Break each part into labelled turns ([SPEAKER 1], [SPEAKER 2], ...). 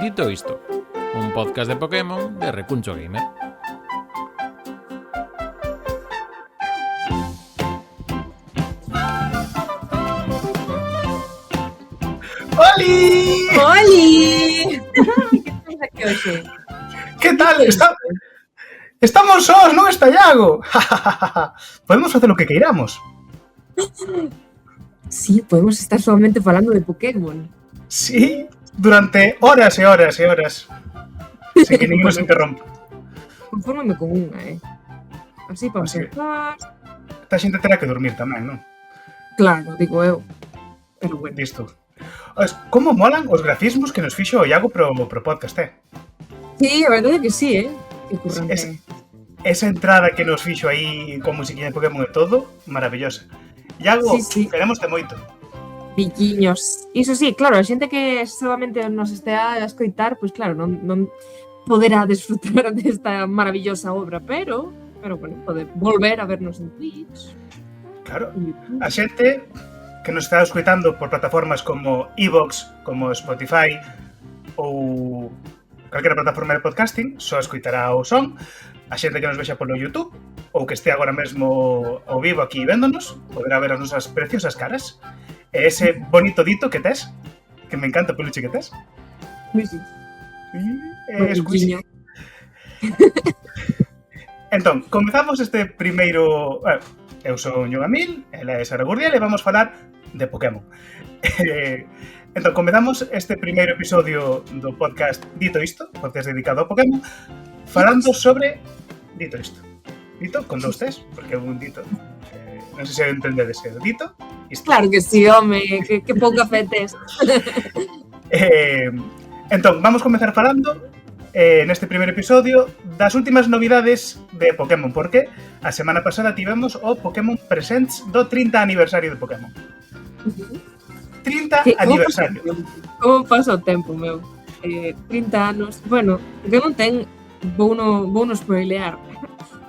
[SPEAKER 1] Dito isto, un podcast de Pokémon de Recuncho Gamer.
[SPEAKER 2] ¡Oli!
[SPEAKER 3] ¡Oli! Que tens aquí hoxe?
[SPEAKER 2] Que tal? Estamos sós, non está Iago. Podemos facer o que queiramos.
[SPEAKER 3] Sí, podemos estar solamente falando de Pokémon.
[SPEAKER 2] Sí, durante horas e horas e horas. Sin que ninguén nos interrompa.
[SPEAKER 3] Confórmame con unha, Así para
[SPEAKER 2] Así.
[SPEAKER 3] empezar...
[SPEAKER 2] Esta xente terá que dormir tamén, non?
[SPEAKER 3] Claro, digo eu. Pero bueno.
[SPEAKER 2] Listo. Como molan os grafismos que nos fixo o Iago pro podcast,
[SPEAKER 3] Sí, a verdade é que sí, Que currante.
[SPEAKER 2] Esa entrada que nos fixo aí con musiquinha de Pokémon e todo, maravillosa. Iago,
[SPEAKER 3] Sí.
[SPEAKER 2] queremoste moito.
[SPEAKER 3] Villiños. Iso sí, claro, a xente que solamente nos estea a escoitar, pois claro, non poderá desfrutar desta maravillosa obra, pero bueno, pode volver a vernos en Twitch.
[SPEAKER 2] Claro,
[SPEAKER 3] En YouTube.
[SPEAKER 2] a xente que nos está escoitando por plataformas como iVoox, como Spotify ou calquera plataforma de podcasting, só escoitará o son. A xente que nos vexa polo YouTube ou que este agora mesmo ao vivo aquí véndonos, poderá ver as nosas preciosas caras. E ese bonito dito que tes, que me encanta o peluche que tes.
[SPEAKER 3] Sí.
[SPEAKER 2] Escuixe. Entón, comezamos este primeiro... eu sou Ñogamil, ela é Sara Gurdiel e vamos falar de Pokémon. Entón, comezamos este primeiro episodio do podcast Dito Isto, podcast dedicado ao Pokémon, falando sobre Dito Isto. Dito con dous T's, porque é un dito. Non sei se entendedes, é dito isto.
[SPEAKER 3] Claro que sí, home, que pouca fe tes.
[SPEAKER 2] Entón, vamos comezar falando neste primeiro episodio das últimas novidades de Pokémon, porque a semana pasada tivemos o Pokémon Presents do 30 aniversario de Pokémon. 30 aniversario.
[SPEAKER 3] Como pasa o tempo, meu? 30 anos. Bueno, Pokémon ten, vouno spoilear.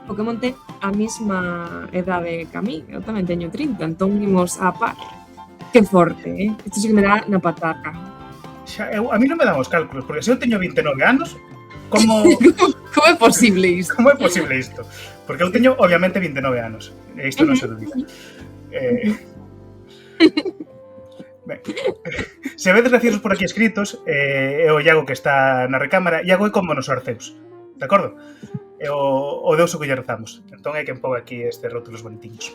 [SPEAKER 3] Pokémon ten a mesma edade que a mí. Eu tamén teño 30, entón imos a par. Que forte, Isto sí que me dá na pataca.
[SPEAKER 2] A mí non me dan os cálculos, porque se eu teño 29 anos, como
[SPEAKER 3] Como é posible isto?
[SPEAKER 2] como é posible isto? Porque eu teño, obviamente, 29 anos. E isto non se dúbida. Ben, se vedes recios por aquí escritos, é o Iago que está na recámara. Iago é como nos Arceus, de acordo? É o deus o que lle rezamos. Entón é quen pon aquí estes rótulos bonitinhos.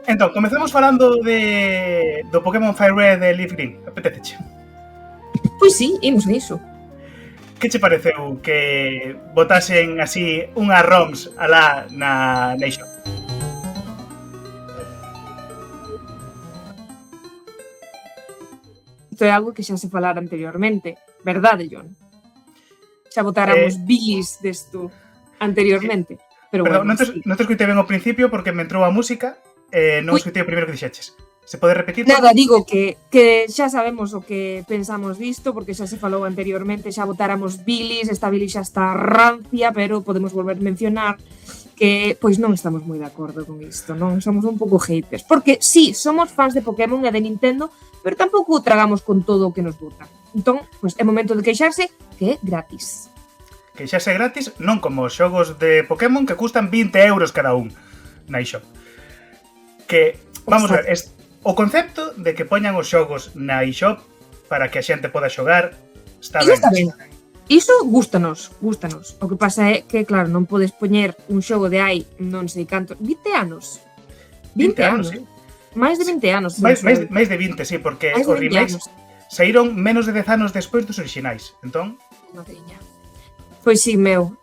[SPEAKER 2] Entón, comezamos falando do Pokémon Fire Red e Leaf Green. Apeteceche?
[SPEAKER 3] Pois sí, imos a iso.
[SPEAKER 2] Que che pareceu que botasen así unhas ROMs alá na eShop?
[SPEAKER 3] Isto é algo que xa se falara anteriormente, verdade, John? Xa botáramos bilis desto anteriormente. Pero
[SPEAKER 2] Perdón,
[SPEAKER 3] bueno,
[SPEAKER 2] non te escoitei ben ao principio porque me entrou a música e non escoitei o primeiro que dixeches. Se pode repetir?
[SPEAKER 3] Nada, digo que xa sabemos o que pensamos disto, porque xa se falou anteriormente, xa botáramos bilis, esta bilis xa está rancia, pero podemos volver a mencionar que pois non estamos moi de acordo con isto, non? Somos un pouco haters, porque sí, somos fans de Pokémon e de Nintendo, pero tampouco tragamos con todo o que nos botan. Entón, pois é momento de queixarse que é gratis.
[SPEAKER 2] Que xa se gratis, non como os xogos de Pokémon que custan 20 euros cada un na eShop. Que, vamos a ver, o concepto de que poñan os xogos na eShop para que a xente poda xogar está ben.
[SPEAKER 3] Iso está ben. Iso gústanos. O que pasa é que, claro, non podes poñer un xogo de hai non sei canto... 20 anos?
[SPEAKER 2] 20 anos, sí.
[SPEAKER 3] Máis de 20 anos.
[SPEAKER 2] Máis de 20, sí, porque os remakes saíron menos de 10 anos despois dos orixinais. Entón...
[SPEAKER 3] Madriña. Pois sí, meu,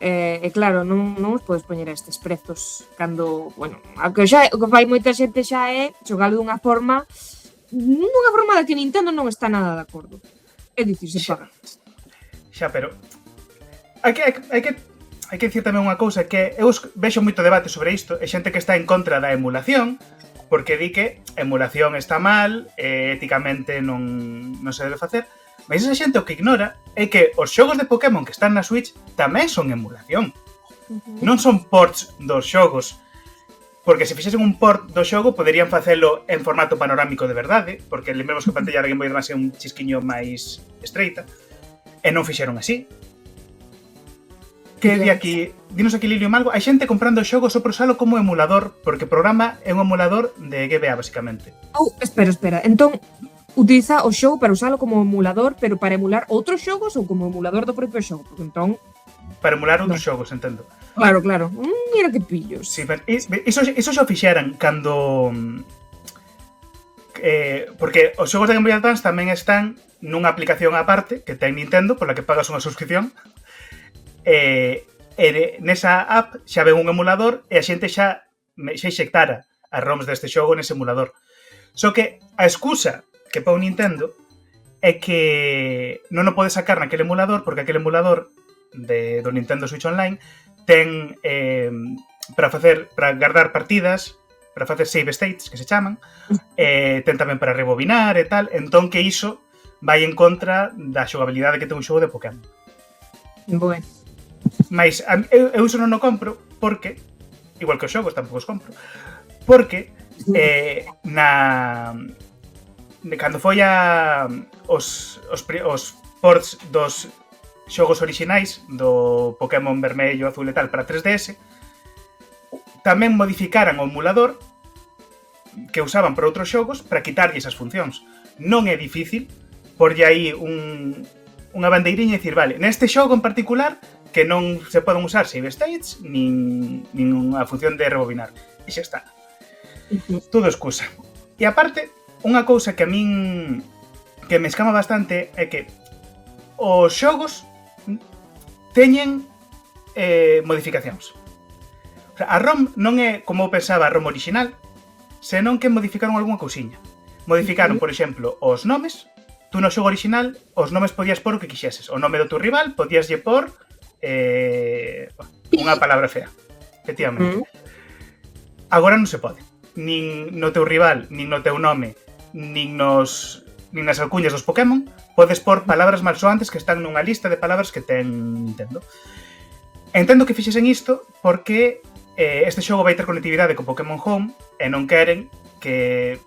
[SPEAKER 3] claro, non os podes poñer a estes prezos cando, bueno, o que fai moita xente xa é xogalo dunha forma da que Nintendo non está nada de acordo. É dicir, se paga.
[SPEAKER 2] Xa, pero hai que dicir tamén unha cousa, que eu vexo moito debate sobre isto, e xente que está en contra da emulación, porque di que a emulación está mal, éticamente non se debe facer. Mas esa xente o que ignora é que os xogos de Pokémon que están na Switch tamén son emulación. Non son ports dos xogos. Porque se fixesen un port do xogo, poderían facelo en formato panorámico de verdade, porque lembremos que a pantalla da Game Boy Advance é un chisquiño máis estreita, e non fixeron así. Que di aquí, dinos aquí Lilio Malgo, hai xente comprando xogos só por usalo como emulador, porque o programa é un emulador de GBA, basicamente.
[SPEAKER 3] Espera. Entón, utiliza o xogo para usalo como emulador, pero para emular outros xogos ou como emulador do propio xogo? Porque entón...
[SPEAKER 2] Para emular outros xogos, entendo.
[SPEAKER 3] Claro. Mira que pillos.
[SPEAKER 2] Sí, iso xa fixeran cando... porque os xogos de Game Boy Advance tamén están nunha aplicación aparte que ten Nintendo, pola que pagas unha suscripción. Nesa app xa ven un emulador e a xente xa inxectara as ROMs deste xogo nese emulador. Só que a excusa que pon Nintendo é que non o pode sacar naquele emulador porque aquele emulador do Nintendo Switch Online ten para guardar partidas, para facer save states, que se chaman, ten tamén para rebobinar e tal, entón que iso vai en contra da xogabilidade que ten un xogo de Pokémon.
[SPEAKER 3] Bueno.
[SPEAKER 2] Mais eu iso non o compro porque, igual que os xogos tampouco os compro, porque cando foi os ports dos xogos orixinais do Pokémon vermello, azul e tal para 3DS, tamén modificaran o emulador que usaban para outros xogos para quitarlle esas funcións. Non é difícil porlle aí unha bandeiriña e dicir, vale, neste xogo en particular que non se poden usar save states nin unha función de rebobinar. E xa está. Todo excusa. E aparte, unha cousa que a min que me escama bastante é que os xogos teñen modificacións. O sea, a ROM non é como eu pensaba a ROM original, senón que modificaron algunha cousiña. Modificaron, por exemplo, os nomes. Tú no xogo original, os nomes podías pôr o que quixeses. O nome do teu rival podías lle pôr unha palabra fea. Efectivamente. Agora non se pode. Nin no teu rival, nin no teu nome, nin nas alcuñas dos Pokémon, podes pôr palabras malsoantes que están nunha lista de palabras que ten Nintendo. Entendo que fixesen isto porque este xogo vai ter conectividade con Pokémon Home e non queren que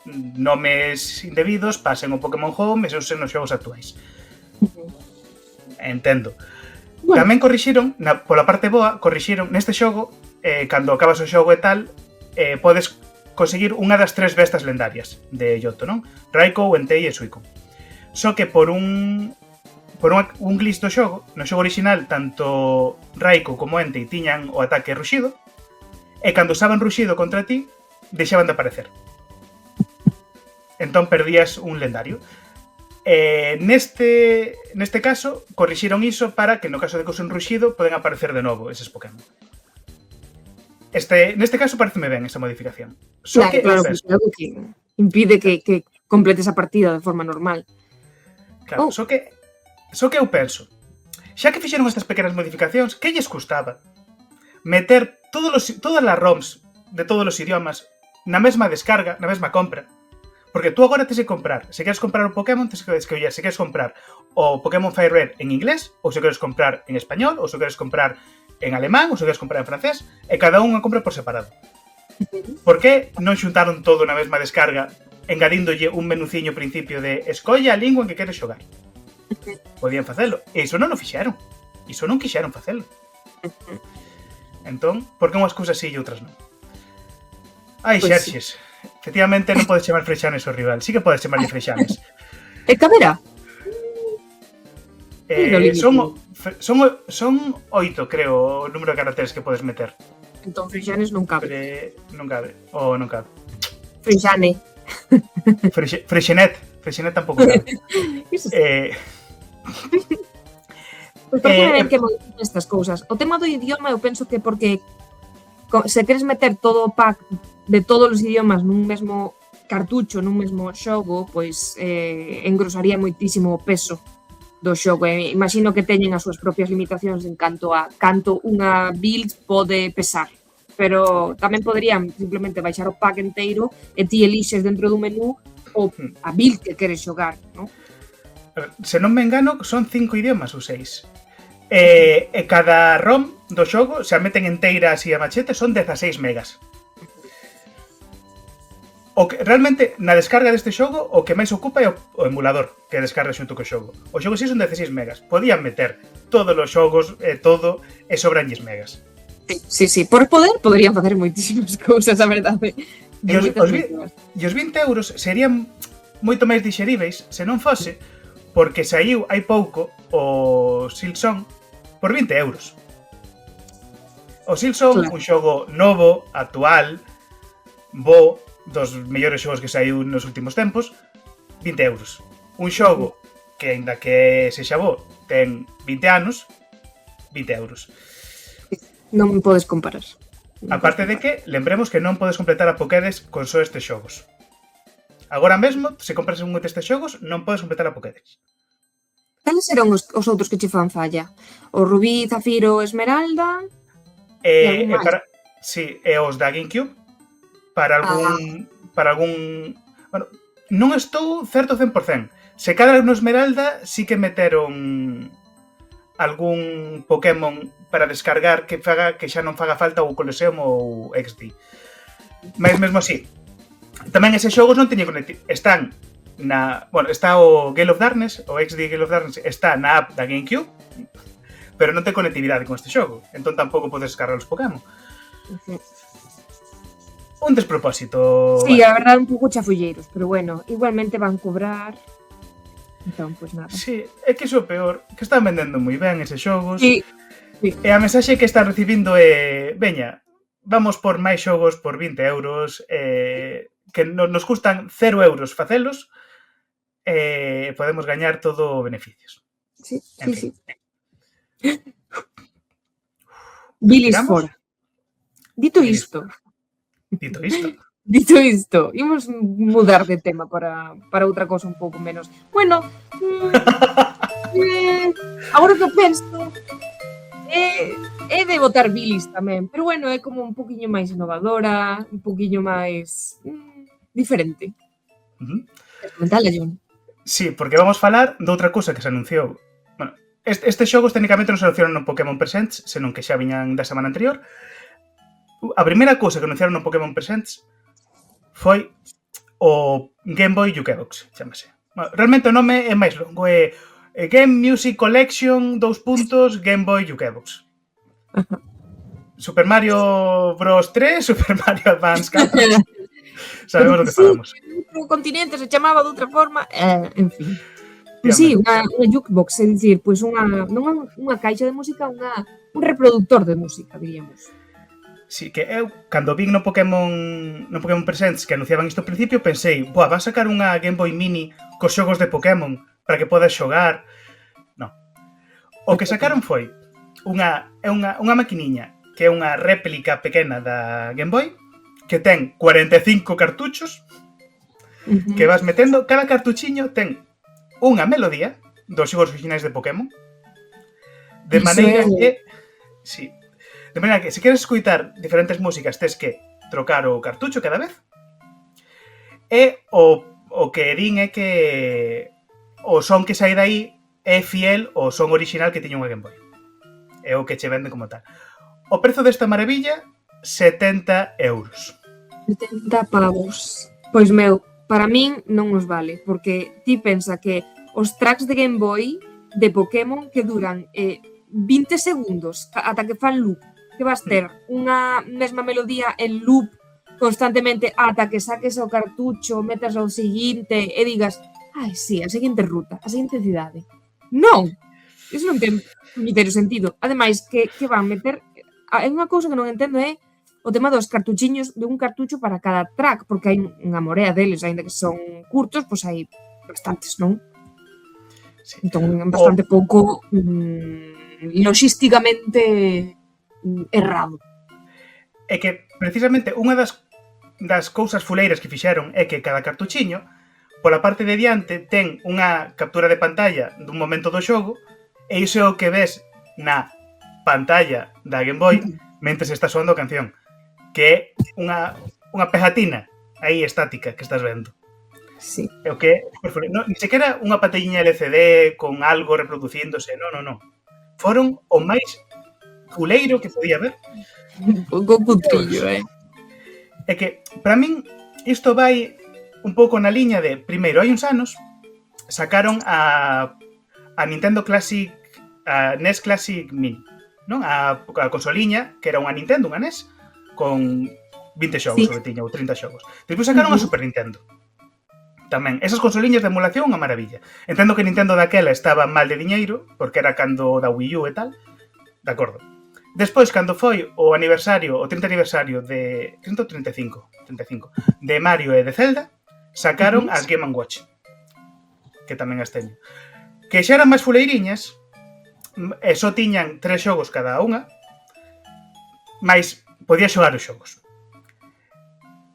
[SPEAKER 2] nomes indebidos pasen o Pokémon Home e se usen nos xogos actuais. Entendo. Bueno. Tamén corrixiron, pola parte boa, neste xogo, cando acabas o xogo e tal, podes conseguir unha das 3 bestas lendarias de Yoto, non? Raikou, Entei e Suicune. Só que por un glitch do xogo, no xogo original, tanto Raikou como Entei tiñan o ataque ruxido, e cando usaban ruxido contra ti, deixaban de aparecer. Entón perdías un lendario. Neste caso, corrixiron iso para que no caso de que usen ruxido poden aparecer de novo eses Pokémon. Neste caso pareceme ben esa modificación.
[SPEAKER 3] Claro, pues algo que impide que completes a partida de forma normal.
[SPEAKER 2] Claro, só que eu penso, xa que fixeron estas pequenas modificacións, que lles custaba meter todas as ROMs de todos os idiomas na mesma descarga, na mesma compra? Porque tú agora tens que comprar, se queres comprar un Pokémon, tens que escoller se queres comprar o Pokémon Fire Red en inglés, ou se queres comprar en español, ou se queres comprar en alemán, ou se queres comprar en francés, e cada unha compra por separado. Por que non xuntaron todo na mesma descarga, engadíndolle un menuciño principio de escolle a lingua en que queres xogar? Podían facelo. E iso non o fixeron. Iso non quixeron facelo. Entón, por que unhas cousas sí e outras non? Ai, pues Xerxes. Sí. Efectivamente, non podes chamar Freixanes ao rival. Sí que podes chamarlle Freixanes.
[SPEAKER 3] E cabera?
[SPEAKER 2] Son 8, creo, o número de caracteres que podes meter.
[SPEAKER 3] Entón Freixanes non cabe.
[SPEAKER 2] Non cabe. Non cabe.
[SPEAKER 3] Freixane.
[SPEAKER 2] Freixenet. Freixenet tampouco cabe.
[SPEAKER 3] Pois parece ben que modifiquen estas cousas. O tema do idioma eu penso que porque se queres meter todo o pack de todos os idiomas nun mesmo cartucho, nun mesmo xogo, pois engrosaría moitísimo o peso do xogo. Imagino que teñen as súas propias limitacións en canto a canto unha build pode pesar. Pero tamén poderían simplemente baixar o pack enteiro e ti elixes dentro do menú a build que queres xogar, non?
[SPEAKER 2] Se non me engano, son 5 idiomas ou 6. E cada ROM do xogo, se a meten enteira así a machete, son 16 megas. O que realmente na descarga deste xogo o que máis ocupa é o emulador que descarga xunto co xogo. O xogo si son 16 megas. Podían meter todos os xogos e todo e sobran 10 megas.
[SPEAKER 3] Sí. Por poder, poderían facer moitísimas cousas, a verdade.
[SPEAKER 2] E os 20 euros serían moito máis dixeríveis se non fose porque saiu hai pouco o Silksong por 20 euros. O Silksong, un xogo novo, actual, bo, dos mellores xogos que saiu nos últimos tempos, 20 euros. Un xogo que, aínda que sexa bo, ten 20 anos, 20 euros.
[SPEAKER 3] Non podes comparar.
[SPEAKER 2] Aparte de que, lembremos que non podes completar a Pokédex con só estes xogos. Agora mesmo, se compras un destes xogos, non podes completar a Pokédex.
[SPEAKER 3] Cales eran os outros que che fan falla? O Rubí, Zafiro, Esmeralda...
[SPEAKER 2] E os da GameCube, para algún... Bueno, non estou certo 100%. Se cadra no Esmeralda, sí que meteron algún Pokémon para descargar que faga que xa non faga falta o Colosseum ou XD. Mas mesmo así, tamén eses xogos non teñen conectividade. Están na... Bueno, está o Gale of Darkness, o XD Gale of Darkness, está na app da GameCube, pero non ten conectividade con este xogo. Entón tampouco podes descargar os Pokémon. Un despropósito.
[SPEAKER 3] Sí, a verdade, un pouco chafulleiros, pero bueno, igualmente van cobrar... Entón, pois nada.
[SPEAKER 2] Sí, é que iso é peor, que están vendendo moi ben eses xogos.
[SPEAKER 3] Sí.
[SPEAKER 2] E a mensaxe que están recibindo é, veña, vamos por máis xogos por 20 euros, que nos custan 0 euros facelos, e podemos gañar todo beneficios.
[SPEAKER 3] Sí. Bilis fora. Dito isto, imos mudar de tema para outra cosa un pouco menos. Bueno, agora que penso, é de botar bilis tamén, pero bueno, é como un poquinho máis innovadora, un poquinho máis diferente. Comentala, John.
[SPEAKER 2] Sí, porque vamos falar de outra cousa que se anunciou. Bueno, estes xogos técnicamente non se anunciaron no Pokémon Presents, senón que xa viñan da semana anterior. A primeira cousa que anunciaron no Pokémon Presents foi o Game Boy Jukebox, chamase. Bueno, realmente o nome é máis longo, é Game Music Collection, Game Boy Jukebox. Super Mario Bros. 3, Super Mario Advance Cap. Sabemos do que falamos.
[SPEAKER 3] O continente se chamaba de outra forma, en fin. Pois sí, unha jukebox, é dicir, pois non unha caixa de música, un reproductor de música, diríamos.
[SPEAKER 2] Sí, que eu, cando vi no Pokémon Presents que anunciaban isto ao principio, pensei, van sacar unha Game Boy Mini cos xogos de Pokémon para que podas xogar. Non. O que sacaron foi unha maquiniña que é unha réplica pequena da Game Boy que ten 45 cartuchos que vas metendo. Cada cartuchiño ten unha melodía dos xogos originais de Pokémon, de maneira que... Sí. De maneira que, se queres escoitar diferentes músicas, tes que trocar o cartucho cada vez. E o que din é que o son que sai dai é fiel ao son original que tiña unha Game Boy. É o que che venden como tal. O prezo desta maravilla, 70 euros.
[SPEAKER 3] 70 pavos. Pois meu, para min non os vale, porque ti pensa que os tracks de Game Boy de Pokémon que duran 20 segundos ata que fan loop, que vas ter unha mesma melodía en loop constantemente ata que saques o cartucho, metas ao seguinte e digas, ai, sí, a seguinte ruta, a seguinte cidade. Non! Iso non ten miteiro sentido. Ademais, que van meter... É unha cousa que non entendo é o tema dos cartuchiños de un cartucho para cada track, porque hai unha morea deles, aínda que son curtos, pois hai bastantes, non? Sí. Entón, bastante pouco logísticamente errado.
[SPEAKER 2] É que, precisamente, unha das cousas fuleiras que fixeron é que cada cartuchiño, pola parte de diante, ten unha captura de pantalla dun momento do xogo, e iso é o que ves na pantalla da Game Boy mentre está soando a canción, que é unha pegatina aí estática que estás vendo.
[SPEAKER 3] Sí.
[SPEAKER 2] É o que ni sequera unha pantalliña LCD con algo reproducíndose, non. Foron o máis fuleiro que podía haber.
[SPEAKER 3] Un pouco cutrillo,
[SPEAKER 2] É que, para min, isto vai un pouco na liña de, primeiro, hai uns anos, sacaron a Nintendo Classic, a NES Classic Mini, non? A consoliña, que era unha Nintendo, unha NES, con 20 xogos,
[SPEAKER 3] Sí.
[SPEAKER 2] ou tiña, ou 30 xogos. Despois sacaron a Super Nintendo. Tamén, esas consoliñas de emulación, unha maravilla. Entendo que Nintendo daquela estaba mal de diñeiro, porque era cando da Wii U e tal. De acordo. Despois, cando foi o aniversario, o 30 aniversario de 135, de Mario e de Zelda, sacaron as Game & Watch, que tamén as teño. Que xa eran máis fuleiriñas, e só tiñan 3 xogos cada unha, mais podía xogar os xogos.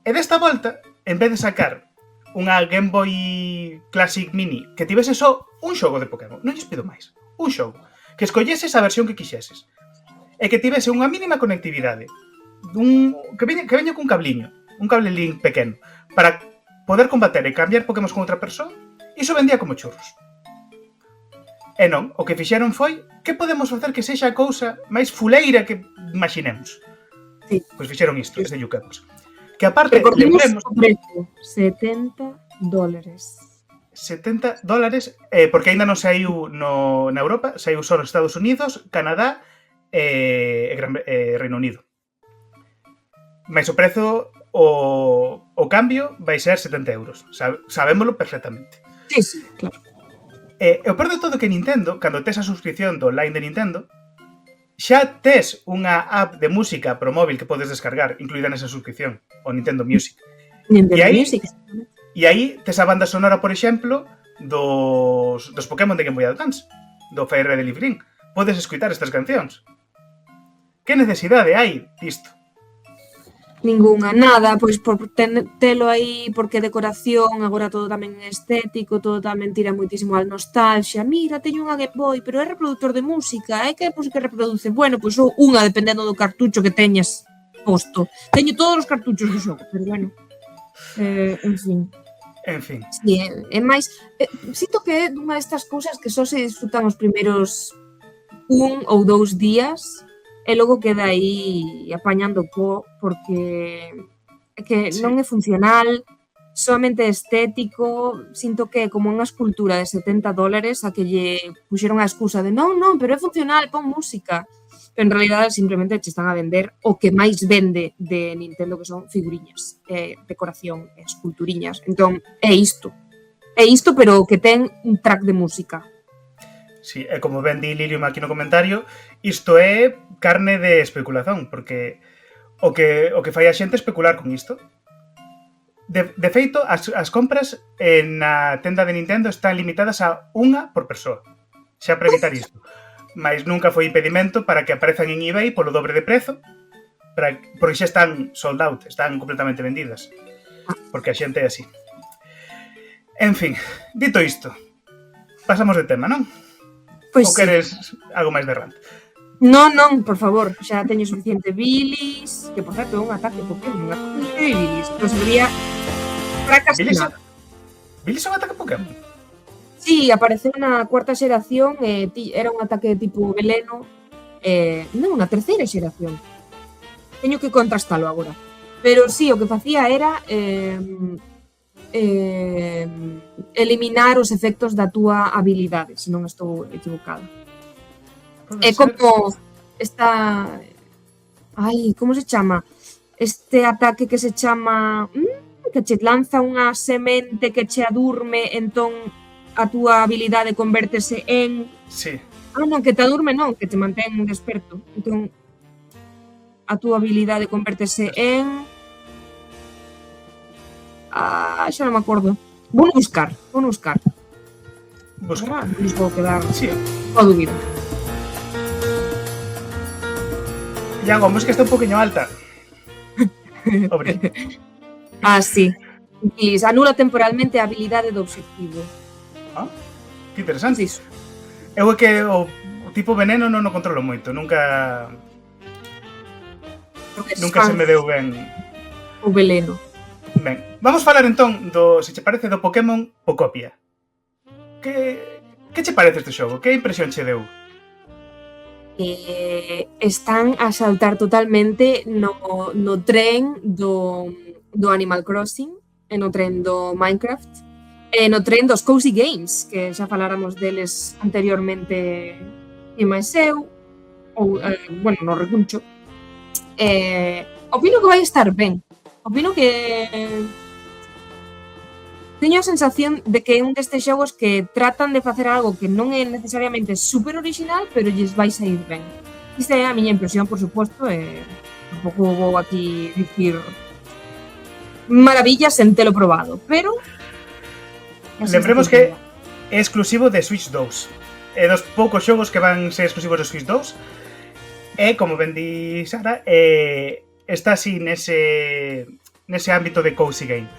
[SPEAKER 2] E desta volta, en vez de sacar unha Game Boy Classic Mini que tivese só un xogo de Pokémon, non lles pido máis, un xogo, que escolleses a versión que quixeses, e que tivese unha mínima conectividade, que veña cun cabliño, un cable link pequeno, para poder combater e cambiar Pokémon con outra persoa, iso vendía como churros. E non, o que fixeron foi, que podemos facer que sexa a cousa máis fuleira que imaginemos?
[SPEAKER 3] Sí.
[SPEAKER 2] Pois fixeron isto, desde Yucapos. Que aparte,
[SPEAKER 3] Recordemos
[SPEAKER 2] lembremos,
[SPEAKER 3] o precio, $70.
[SPEAKER 2] $70, porque aínda non saiu na Europa, saiu só nos Estados Unidos, Canadá e Reino Unido. Mais o prezo, o cambio, vai ser 70 euros. Sabémolo perfectamente.
[SPEAKER 3] Sí, sí, claro.
[SPEAKER 2] E o peor de todo que Nintendo, cando tes a suscripción do online de Nintendo, xa tes unha app de música pro móvil que podes descargar, incluída nesa suscripción, o Nintendo Music.
[SPEAKER 3] Nintendo
[SPEAKER 2] E aí-
[SPEAKER 3] Music.
[SPEAKER 2] E aí tes a banda sonora, por exemplo, dos Pokémon de Game Boy Advance, do Fire Red e Leaf Green. Podes escutar estas cancións. Que necesidade hai disto?
[SPEAKER 3] Ningunha, nada, pois por telo aí, porque decoración, agora todo tamén é estético, todo tamén tira moitísimo a nostalgia. Mira, teño unha Game Boy, pero é reproductor de música, é que música reproduce? Bueno, pois unha dependendo do cartucho que teñas posto. Teño todos os cartuchos do xogo, pero bueno. En fin.
[SPEAKER 2] En fin,
[SPEAKER 3] Sí, é máis... sinto que é unha destas cousas que só se disfrutan os primeiros 1 ou 2 días e logo queda aí apañando po porque é que
[SPEAKER 2] Sí.
[SPEAKER 3] non é funcional, soamente estético, sinto que é como unha escultura de $70 a que lle puxeron a excusa de non, pero é funcional, pon música. Pero en realidad simplemente che están a vender o que máis vende de Nintendo, que son figuriñas, decoración, esculturiñas. Entón, é isto. É isto, pero que ten un track de música.
[SPEAKER 2] sí, e como ben di Lilium aquí no comentario, isto é carne de especulación, porque o que fai a xente é especular con isto. De feito, as compras na tenda de Nintendo están limitadas a unha por persoa, xa para evitar isto. Mas nunca foi impedimento para que aparezan en eBay polo dobre de prezo, porque xa están sold out, están completamente vendidas, porque a xente é así. En fin, dito isto, pasamos de tema, non?
[SPEAKER 3] Pois
[SPEAKER 2] Ou
[SPEAKER 3] sí.
[SPEAKER 2] queres algo máis de rant?
[SPEAKER 3] Non, por favor, xa teño suficiente bilis, que por certo é un ataque Pokémon, unha bilis, non sería fracasado.
[SPEAKER 2] Bilis é un ataque Pokémon?
[SPEAKER 3] Sí, apareceu na cuarta xeración e era un ataque tipo veleno, non, na terceira xeración. Teño que contrastalo agora. Pero sí, o que facía era eliminar os efectos da túa habilidade, se non estou equivocada.
[SPEAKER 2] Pode
[SPEAKER 3] É
[SPEAKER 2] ser.
[SPEAKER 3] como esta... Ai, como se chama? Este ataque que se chama... que che lanza unha semente que che adurme, entón a túa habilidade convértese en...
[SPEAKER 2] Sí,
[SPEAKER 3] non, que te adurme non, que te mantén desperto. Entón, a túa habilidade convértese en... xa non me acordo. Vou buscar.
[SPEAKER 2] busca.
[SPEAKER 3] Non nos vou quedar
[SPEAKER 2] Sí.
[SPEAKER 3] coa dúbida.
[SPEAKER 2] Iago, a música está un poquinho alta. Obre.
[SPEAKER 3] Sí. Bilis, anula temporalmente a habilidade do obxectivo.
[SPEAKER 2] Que interesante.
[SPEAKER 3] Iso.
[SPEAKER 2] Eu é que o tipo veneno non o controlo moito. Nunca se me deu ben.
[SPEAKER 3] O veleno.
[SPEAKER 2] Ben, vamos falar entón se che parece, do Pokémon Pocopia. Que che parece este xogo? Que impresión che deu?
[SPEAKER 3] Están a saltar totalmente no tren do Animal Crossing. e no tren do Minecraft, e no tren dos Cozy Games, que xa faláramos deles anteriormente e máis eu, ou, bueno, no recuncho. Opino que vai estar ben. Opino que teño a sensación de que é un destes xogos que tratan de facer algo que non é necesariamente super original, pero lles vai sair ben. Esta é a miña impresión, por suposto, e tampouco vou aquí dicir maravillas sen telo probado, pero
[SPEAKER 2] lembremos que é exclusivo de Switch 2. É dos poucos xogos que van ser exclusivos de Switch 2. E, como ben di Sara, está así nese ámbito de Cozy Game.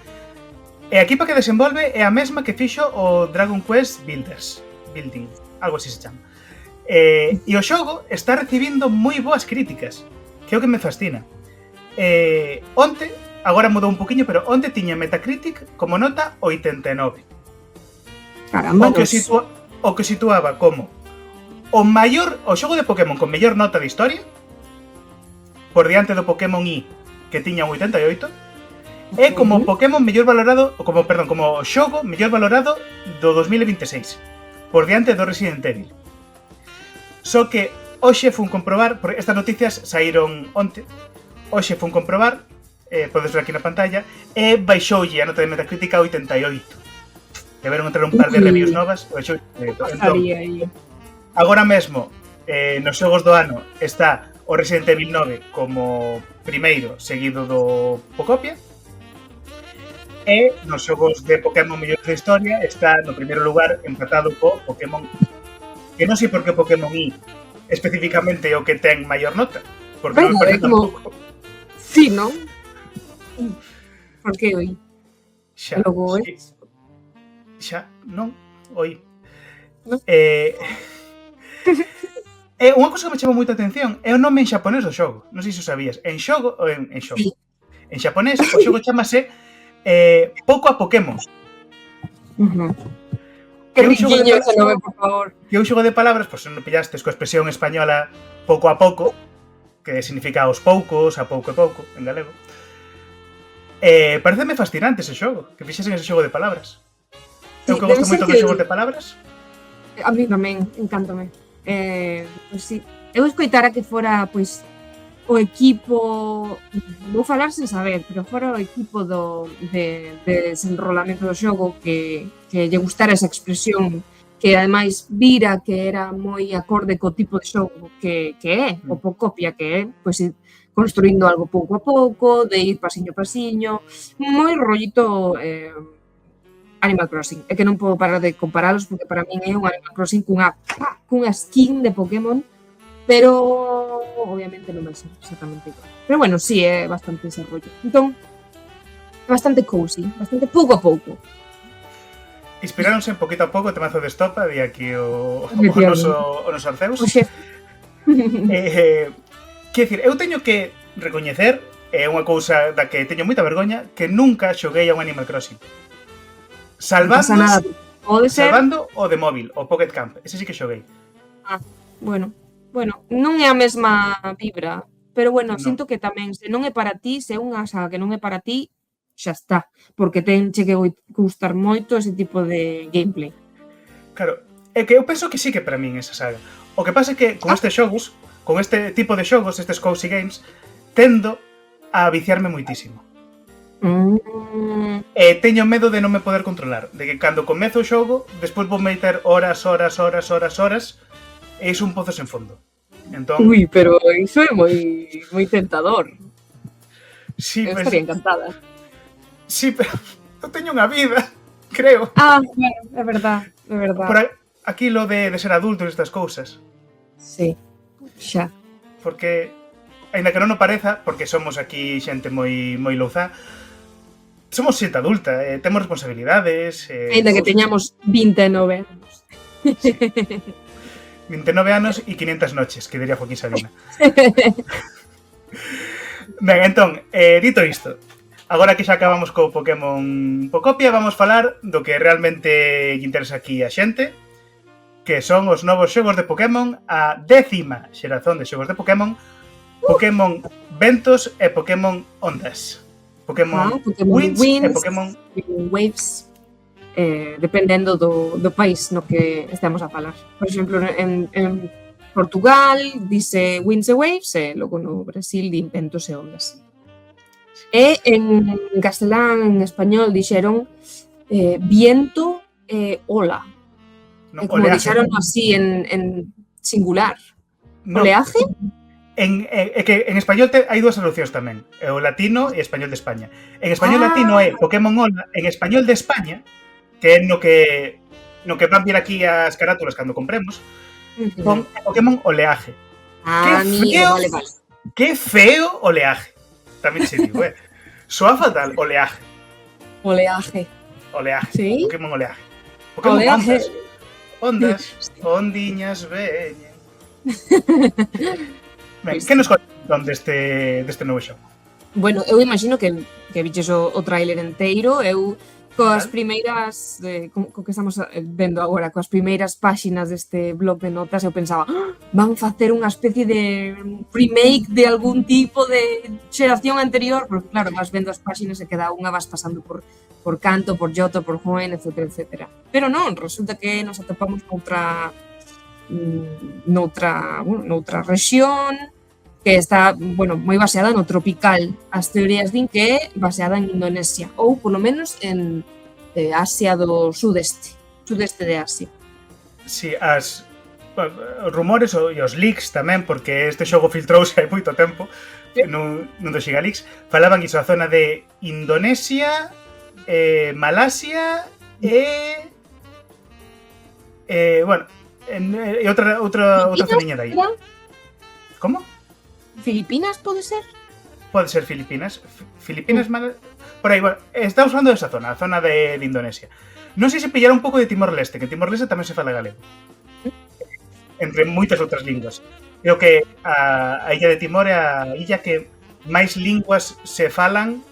[SPEAKER 2] E a equipa que desenvolve é a mesma que fixo o Dragon Quest Building, algo así se chama. E o xogo está recibindo moi boas críticas, que é o que me fascina. Onte, agora mudou un poquinho, pero onte tiña Metacritic como nota 89.
[SPEAKER 3] Caramba,
[SPEAKER 2] O que situaba como o xogo de Pokémon con mellor nota de historia, por diante do Pokémon I, que tiña un 88, e como Pokémon mellor valorado, como xogo mellor valorado do 2026, por diante do Resident Evil. Só que hoxe fun comprobar, porque estas noticias saíron onte, hoxe fun comprobar, podes ver aquí na pantalla, e baixoulle a nota de Metacritic a 88. Deberon entrar un par de reviews novas, baixou 88. Entón, agora mesmo, nos xogos do ano está o Resident Evil 9 como primeiro, seguido do Pocopia, e nos xogos de Pokémon mellores de historia está no primeiro lugar empatado co Pokémon I. Que non sei por que Pokémon I especificamente é o que ten maior nota, porque non me parece tampouco.
[SPEAKER 3] Sí, non? Por que oi?
[SPEAKER 2] Xa,
[SPEAKER 3] logo
[SPEAKER 2] sí. Xa, non, oi.
[SPEAKER 3] Non?
[SPEAKER 2] Unha cousa que me chamou moita atención é o nome en xaponés do xogo. Non sei se o sabías. En xogo ou en xogo.
[SPEAKER 3] Sí.
[SPEAKER 2] En xaponés o xogo chamase Pouco a Pokémon.
[SPEAKER 3] Que riquiño ese nome, por favor.
[SPEAKER 2] Que é un xogo de palabras, pois non pillastes coa expresión española pouco a pouco, que significa aos poucos, a pouco e pouco, en galego. Pareceme fascinante ese xogo, que fixesen ese xogo de palabras. Eu que gosto moito dos xogos de palabras.
[SPEAKER 3] A mí tamén, encántame. Pois sí. Eu escoitara que fora, pois, o equipo, vou falar sen saber, pero fora o equipo de desenrolamento do xogo que lle gustara esa expresión, que ademais vira que era moi acorde co tipo de xogo que é, o Pocopia, que é, pois, construindo algo pouco a pouco, de ir pasiño a pasiño, moi rollito Animal Crossing. É que non podo parar de comparalos porque para min é un Animal Crossing cunha skin de Pokémon, pero obviamente non vai ser exactamente igual. Pero bueno, sí, é bastante ese rollo. Entón, bastante cozy, bastante pouco a pouco.
[SPEAKER 2] Inspiráronse un poquito a pouco o temazo de Estopa, di aquí o noso Arceus.
[SPEAKER 3] O xefe.
[SPEAKER 2] Quer dicir, eu teño que recoñecer, é unha cousa da que teño moita vergoña, que nunca xoguei a un Animal Crossing. Salvando o de móvil, o Pocket Camp. Ese sí que xoguei.
[SPEAKER 3] Bueno, non é a mesma vibra, pero bueno,
[SPEAKER 2] No.
[SPEAKER 3] sinto que tamén, se non é para ti, se é unha saga que non é para ti, xa está, porque tenche que gustar moito ese tipo de gameplay.
[SPEAKER 2] Claro, é que eu penso que sí que para min esa saga. O que pasa é que con estes xogos, con este tipo de xogos, estes cozy games, tendo a viciarme moitísimo. Teño medo de non me poder controlar, de que cando comezo o xogo, despois vou meter horas, e iso un pozo sen fondo. Entón,
[SPEAKER 3] Ui, pero iso é moi tentador.
[SPEAKER 2] sí,
[SPEAKER 3] Eu
[SPEAKER 2] pues,
[SPEAKER 3] estaría encantada.
[SPEAKER 2] sí, pero eu teño unha vida, creo.
[SPEAKER 3] Bueno, é verdad.
[SPEAKER 2] Por aquí lo de ser adulto e estas cousas.
[SPEAKER 3] Sí, xa.
[SPEAKER 2] Porque, aínda que non o pareza, porque somos aquí xente moi louzá, somos xente adulta, temos responsabilidades.
[SPEAKER 3] Ainda que teñamos 29 anos.
[SPEAKER 2] Sí. 29 anos e 500 noches, que diría Joaquín Sabina. Ben, entón, dito isto, agora que xa acabamos co Pokémon Pocopia, vamos falar do que realmente lle interesa aquí a xente, que son os novos xogos de Pokémon, a 10ª xeración de xogos de Pokémon, Pokémon Ventos e Pokémon Ondas. Pokémon
[SPEAKER 3] Pokémon
[SPEAKER 2] Winds e
[SPEAKER 3] Winds,
[SPEAKER 2] Pokémon...
[SPEAKER 3] Waves, dependendo do país no que estemos a falar. Por exemplo, en Portugal dice Winds e Waves e logo no Brasil di ventos e ondas. E en castelán, en español, dixeron viento e ola.
[SPEAKER 2] No,
[SPEAKER 3] E como
[SPEAKER 2] oleaje.
[SPEAKER 3] dixeron así en singular.
[SPEAKER 2] No,
[SPEAKER 3] Oleaje?
[SPEAKER 2] que en español hai dúas traduccións tamén. É o latino e español de España. En español latino é Pokémon Ola, en español de España, que é no que van vir aquí as carátulas cando compremos, con Pokémon Oleaje.
[SPEAKER 3] Amigo, vale.
[SPEAKER 2] Que feo oleaje. Tamén se digo, soa fatal oleaje.
[SPEAKER 3] Oleaje. Sí?
[SPEAKER 2] Pokémon Oleaje. Pokémon
[SPEAKER 3] Oleaje.
[SPEAKER 2] Ondas, ondiñas veñen. Ben, que nos contan deste novo xogo?
[SPEAKER 3] Bueno, eu imagino que viches o tráiler enteiro. Eu coas primeiras co que estamos vendo agora, coas primeiras páxinas deste blog de notas, eu pensaba, van facer unha especie de remake de algún tipo de xeración anterior, porque claro, vas vendo as páxinas e cada unha vas pasando por Kanto, por Johto, por Hoenn, etcétera. Pero non, resulta que nos atopamos noutra rexión que está, moi baseada no tropical. As teorías din que é baseada en Indonesia, ou polo menos en Asia do sudeste de Asia.
[SPEAKER 2] Si, os rumores e os leaks tamén, porque este xogo filtrouse hai moito tempo nun dos Gigaleaks, falaban iso a zona de Indonesia, Malasia e outra zoniña de aí. Como?
[SPEAKER 3] Filipinas, pode ser?
[SPEAKER 2] Pode ser Filipinas. Filipinas, por aí, estamos falando desa zona, a zona de Indonesia. Non sei se pillara un pouco de Timor-Leste, que en Timor-Leste tamén se fala galego. Entre moitas outras linguas. Creo que a illa de Timor é a illa que máis linguas se falan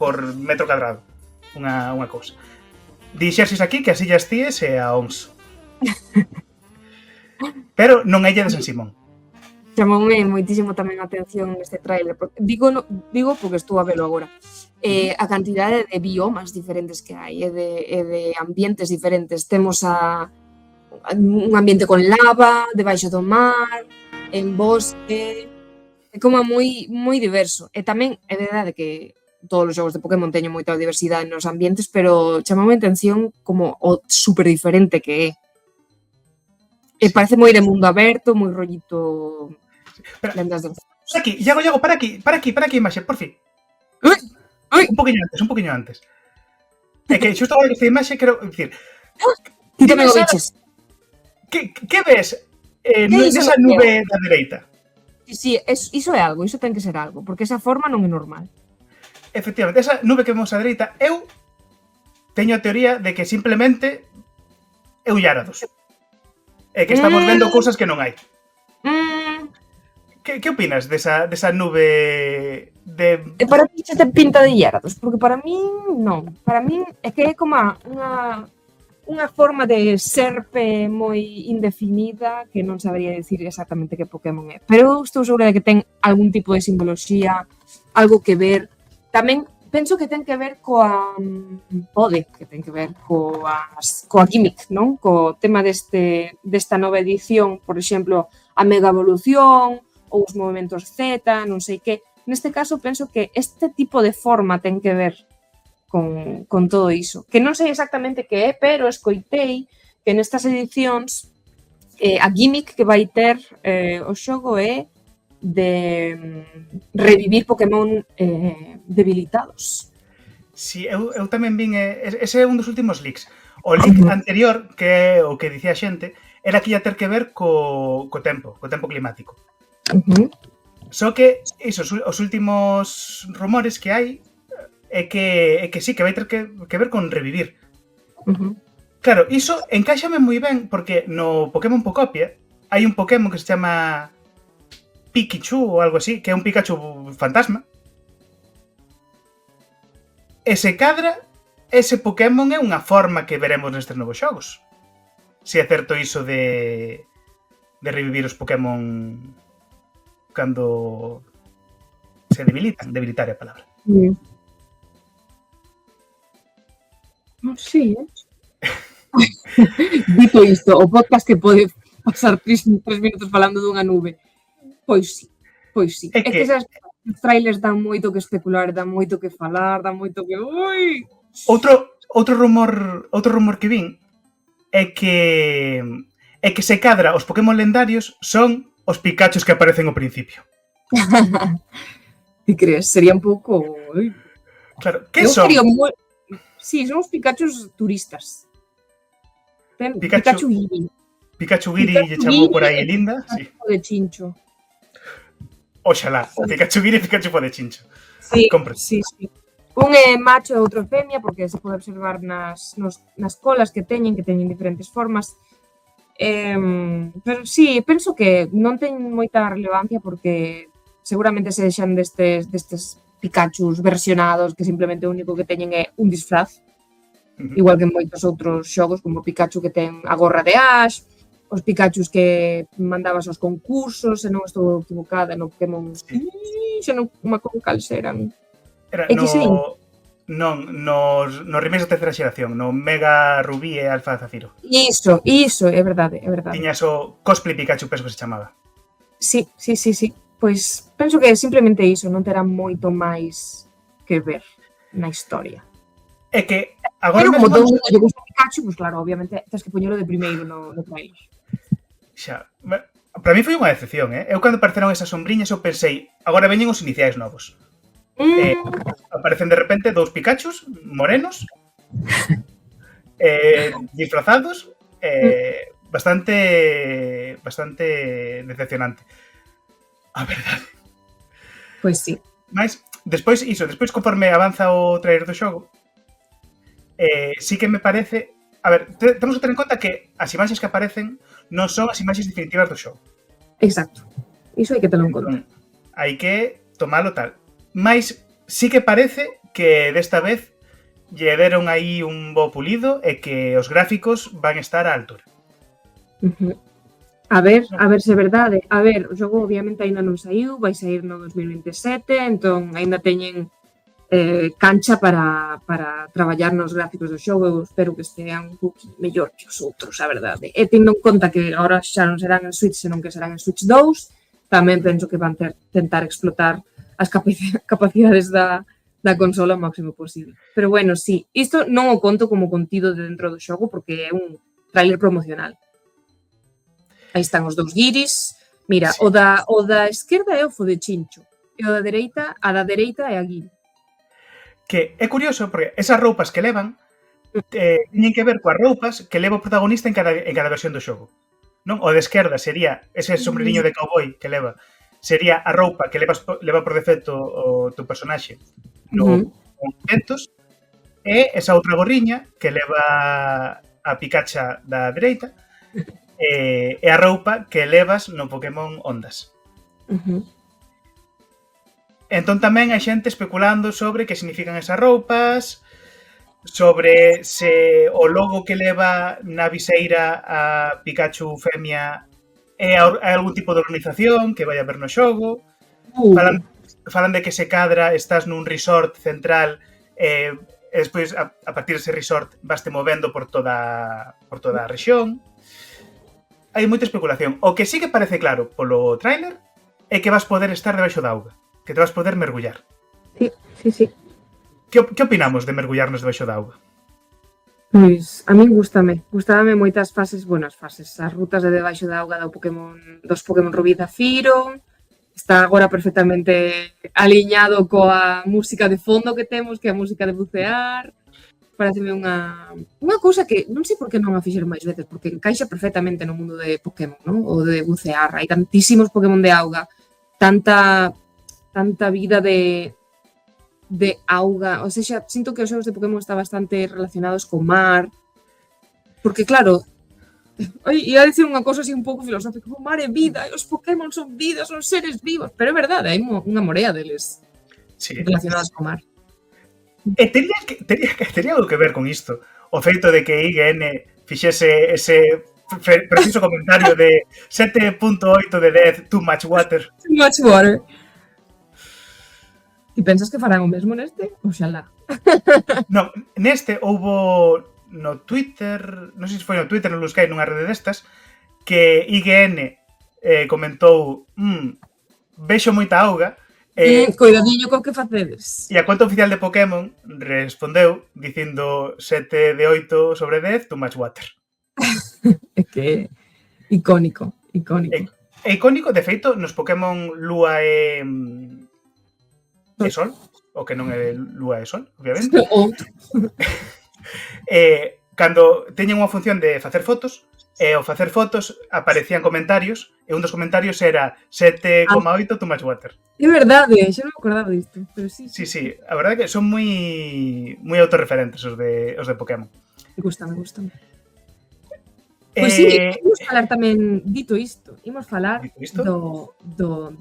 [SPEAKER 2] por metro cadrado. Unha cousa. Dixerxes aquí que as illas Cíes e a OMS. Pero non a illa de San Simón.
[SPEAKER 3] Chamoume moitísimo tamén a atención neste tráiler. Digo porque estou a velo agora. A cantidade de biomas diferentes que hai e de ambientes diferentes. Temos un ambiente con lava, debaixo do mar, en bosque. É como moi diverso. E tamén é verdade que todos os xogos de Pokémon teñen moita diversidade nos ambientes, pero chamoume a atención como o super diferente que é. E parece moi de mundo aberto, moi rollito... Lendas de...
[SPEAKER 2] Aquí, Iago, para aquí, imaxe, por fin. Un poquinho antes. É que xusto agora esta imaxe quero dicir...
[SPEAKER 3] Ti tamén o viches.
[SPEAKER 2] Que ves nesa nube da dereita?
[SPEAKER 3] Sí, iso é algo, iso ten que ser algo, porque esa forma non é normal.
[SPEAKER 2] Efectivamente, esa nube que vemos á dereita, eu teño a teoría de que simplemente é un Gyarados. É que estamos vendo cousas que non hai. Que opinas desa nube de...
[SPEAKER 3] Para ti xa ten pinta de Gyarados, porque para min non. Para min é que é como unha forma de serpe moi indefinida que non sabría dicir exactamente que Pokémon é. Pero eu estou segura de que ten algún tipo de simboloxía, algo que ver. Tamén penso que ten que ver que ten que ver coa gimmick, non? Co tema desta nova edición, por exemplo, a Mega Evolución ou os movimentos Z, non sei que. Neste caso, penso que este tipo de forma ten que ver con todo iso. Que non sei exactamente que é, pero escoitei que nestas edicións a gimmick que vai ter o xogo é de revivir Pokémon debilitados.
[SPEAKER 2] Si, eu tamén vin... Ese é un dos últimos leaks. O leak anterior, que é o que dicía a xente, era que ia ter que ver co tempo climático. Só que os últimos rumores que hai é que sí, que vai ter que ver con revivir. Claro, iso encáixame moi ben porque no Pokémon Pocopia hai un Pokémon que se chama Pikachu ou algo así, que é un Pikachu fantasma. E se cadra, ese Pokémon é unha forma que veremos nestes novos xogos. Se é certo iso de revivir os Pokémon cando se debilitan, debilitar é a palabra.
[SPEAKER 3] Non sei, Dito isto, o podcast que pode pasar 3 minutos falando dunha nube. Pois sí.
[SPEAKER 2] É
[SPEAKER 3] É que esas trailers dan moito que especular, dan moito que falar, dan moito que... Ui!
[SPEAKER 2] Outro rumor que vin é que se cadra os Pokémon lendarios son os Pikachus que aparecen ao principio.
[SPEAKER 3] Ti crees? Sería un pouco...
[SPEAKER 2] Claro, que son?
[SPEAKER 3] Sí, son os Pikachus turistas.
[SPEAKER 2] Pikachu
[SPEAKER 3] Giri.
[SPEAKER 2] Pikachu Giri lle chamou por aí linda, sí.
[SPEAKER 3] De chincho.
[SPEAKER 2] Oxalá, Pikachu Giri e Pikachu de chincho.
[SPEAKER 3] Sí,
[SPEAKER 2] Compre.
[SPEAKER 3] sí. Un é macho e outro femia, porque se pode observar nas colas que teñen diferentes formas. Pero sí, penso que non ten moita relevancia porque seguramente sexan destes Pikachus versionados que simplemente o único que teñen é un disfraz. Igual que en moitos outros xogos, como o Pikachu que ten a gorra de Ash, os Pikachus que mandabas aos concursos, se non estou equivocada, no Pokémon...
[SPEAKER 2] Sí.
[SPEAKER 3] Xa non me acordo cales eran.
[SPEAKER 2] Era
[SPEAKER 3] X-Link.
[SPEAKER 2] no remakes da terceira xeración, no Mega Rubí e Alfa Zafiro.
[SPEAKER 3] Iso, é verdade.
[SPEAKER 2] Tiñas o Cosplay Pikachu, penso que se chamaba.
[SPEAKER 3] Sí. Pois penso que simplemente iso, non terá moito máis que ver na historia.
[SPEAKER 2] É que agora
[SPEAKER 3] Pero como
[SPEAKER 2] mesmo...
[SPEAKER 3] todo mundo lle gusta Pikachu, pois claro, obviamente tens que poñelo de primeiro no trailer.
[SPEAKER 2] Xa, para mí foi unha decepción, Eu cando apareceron esas sombriñas eu pensei, agora veñen os iniciais novos. Aparecen de repente 2 Pikachus morenos, disfrazados, bastante decepcionante. A verdade.
[SPEAKER 3] Pois sí.
[SPEAKER 2] Mas, despois conforme avanza o trailer do xogo, sí que me parece... A ver, temos que ter en conta que as imaxes que aparecen non son as imaxes definitivas do xogo.
[SPEAKER 3] Exacto. Iso hai que telo en conta.
[SPEAKER 2] Hai que tomalo tal. Mais sí que parece que desta vez lle deron aí un bo pulido e que os gráficos van estar á altura.
[SPEAKER 3] A ver se é verdade. A ver, o xogo obviamente aínda non saiu, vai sair no 2027, entón aínda teñen cancha para traballar nos gráficos do xogo. Eu espero que estean un pouquinho mellor que os outros, a verdade. E tendo en conta que agora xa non serán en Switch, senón que serán en Switch 2, tamén penso que van tentar explotar as capacidades da consola o máximo posible. Pero bueno, sí, isto non o conto como contido de dentro do xogo porque é un tráiler promocional. Aí están os 2 Giris. Mira, sí. O da esquerda é o Fo de Chincho. E o da dereita é a Giri.
[SPEAKER 2] Que é curioso, porque esas roupas que levan teñen que ver coas roupas que leva o protagonista en cada versión do xogo. Non? O de esquerda sería ese sombreriño de cowboy que leva. Sería a roupa que leva por defecto o teu personaxe no momentos. E esa outra gorriña que leva a Pikachu da dereita. E a roupa que levas no Pokémon Ondas. Entón tamén hai xente especulando sobre que significan esas roupas, sobre se o logo que leva na viseira a Pikachu femia é algún tipo de organización que vai haber no xogo. Falan de que se cadra, estás nun resort central e despois a partir dese resort vaste movendo por toda a rexión. Hai moita especulación. O que sí que parece claro polo tráiler é que vas poder estar debaixo da auga, que te vas poder mergullar.
[SPEAKER 3] Sí.
[SPEAKER 2] Que opinamos de mergullarnos debaixo da auga?
[SPEAKER 3] Pois a min gústame moitas fases, as rutas de debaixo da auga dos Pokémon Rubí e Zafiro. Está agora perfectamente aliñado coa música de fondo que temos, que é a música de bucear. Pareceme unha cousa que non sei por que non a fixeron máis veces, porque encaixa perfectamente no mundo de Pokémon, non? O de bucear. Hai tantísimos Pokémon de auga, tanta vida de auga. O sea, sinto que os xogos de Pokémon están bastante relacionados co mar. Porque, claro, ia dicir unha cousa así un pouco filosófica, o mar é vida, e os Pokémon son vida, son seres vivos. Pero é verdade, hai unha morea deles relacionados co mar.
[SPEAKER 2] E tería algo que ver con isto. O feito de que IGN fixese ese preciso comentario de 7.8 de 10, too much water.
[SPEAKER 3] Too much water. Ti pensas que farán o mesmo neste? Oxalá.
[SPEAKER 2] Non, neste houbo no Twitter, non sei se foi no Twitter, no Luskai, nunha rede destas, que IGN comentou vexo moita auga,
[SPEAKER 3] Coidadiño co que facedes.
[SPEAKER 2] e a conta oficial de Pokémon respondeu dicindo 7 de 8 sobre 10, too much water.
[SPEAKER 3] É que icónico.
[SPEAKER 2] É icónico, de feito, nos Pokémon Lúa e Sol, o que non é Lúa e Sol, obviamente.
[SPEAKER 3] Outro.
[SPEAKER 2] Cando teñen unha función de facer fotos, e ao facer fotos aparecían comentarios, e un dos comentarios era 7,8 too much water.
[SPEAKER 3] É verdade, xa non me acordaba disto, pero sí.
[SPEAKER 2] Sí, a verdade é que son moi autorreferentes os de Pokémon.
[SPEAKER 3] Gústame. Pois sí, imos falar tamén, dito isto, do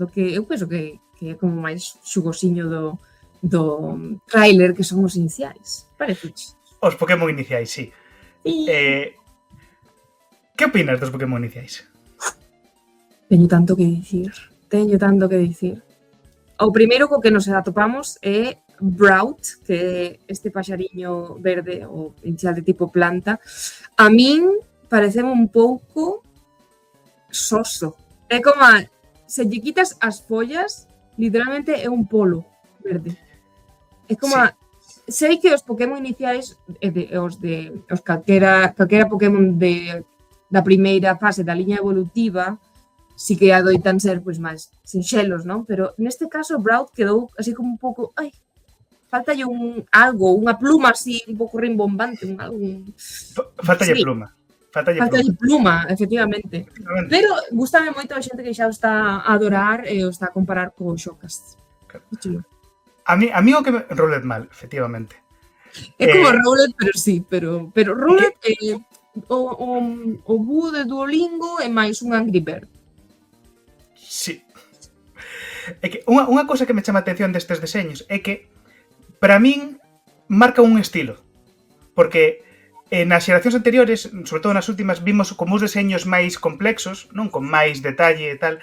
[SPEAKER 3] que eu penso que é como máis xugosiño do tráiler, que son os iniciais. Parece?
[SPEAKER 2] Os Pokémon iniciais, sí. Que opinas dos Pokémon iniciais?
[SPEAKER 3] Teño tanto que dicir. O primeiro co que nos atopamos é Braut, que é este paxariño verde, o inicial de tipo planta. A min pareceme un pouco soso. É como se lle quitas as follas, literalmente é un polo verde. É como sei que os Pokémon iniciais, os calquera Pokémon da primeira fase da liña evolutiva, si que adoitan ser pois máis sinxelos, non? Pero neste caso Braut quedou así como un pouco, faltalle unha pluma así un pouco rimbombante,
[SPEAKER 2] Faltalle pluma.
[SPEAKER 3] Faltalle pluma, efectivamente. Pero gustame moito a xente que xa o está a adorar e o está a comparar co Xocas.
[SPEAKER 2] A mí o que me Rowlet mal, efectivamente.
[SPEAKER 3] É como Rowlet, pero sí, pero Rowlet o búho de Duolingo é máis un Angry Bird.
[SPEAKER 2] Sí. É que unha cosa que me chama a atención destes deseños é que para min marca un estilo. Porque nas xeracións anteriores, sobre todo nas últimas, vimos como os deseños máis complexos, non, con máis detalle e tal.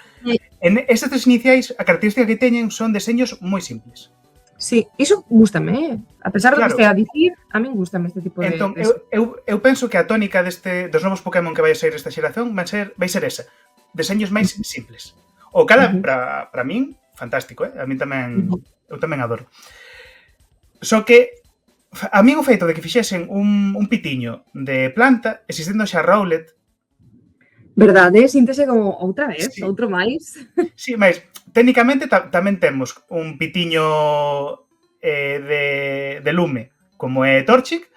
[SPEAKER 2] En estes tres iniciais, a característica que teñen son deseños moi simples.
[SPEAKER 3] Sí, iso gústame, a pesar do que estea a dicir, a min gústame este tipo de...
[SPEAKER 2] Entón, eu penso que a tónica dos novos Pokémon que vai a sair esta xeración vai ser esa, deseños máis simples. O cala, para min, fantástico, a min tamén, eu tamén adoro. Só que a min o feito de que fixesen un pitiño de planta, existendo xa Rowlet...
[SPEAKER 3] Verdade, síntese como outra vez, outro máis.
[SPEAKER 2] Sí, mas técnicamente tamén temos un pitiño de lume, como é Torchic.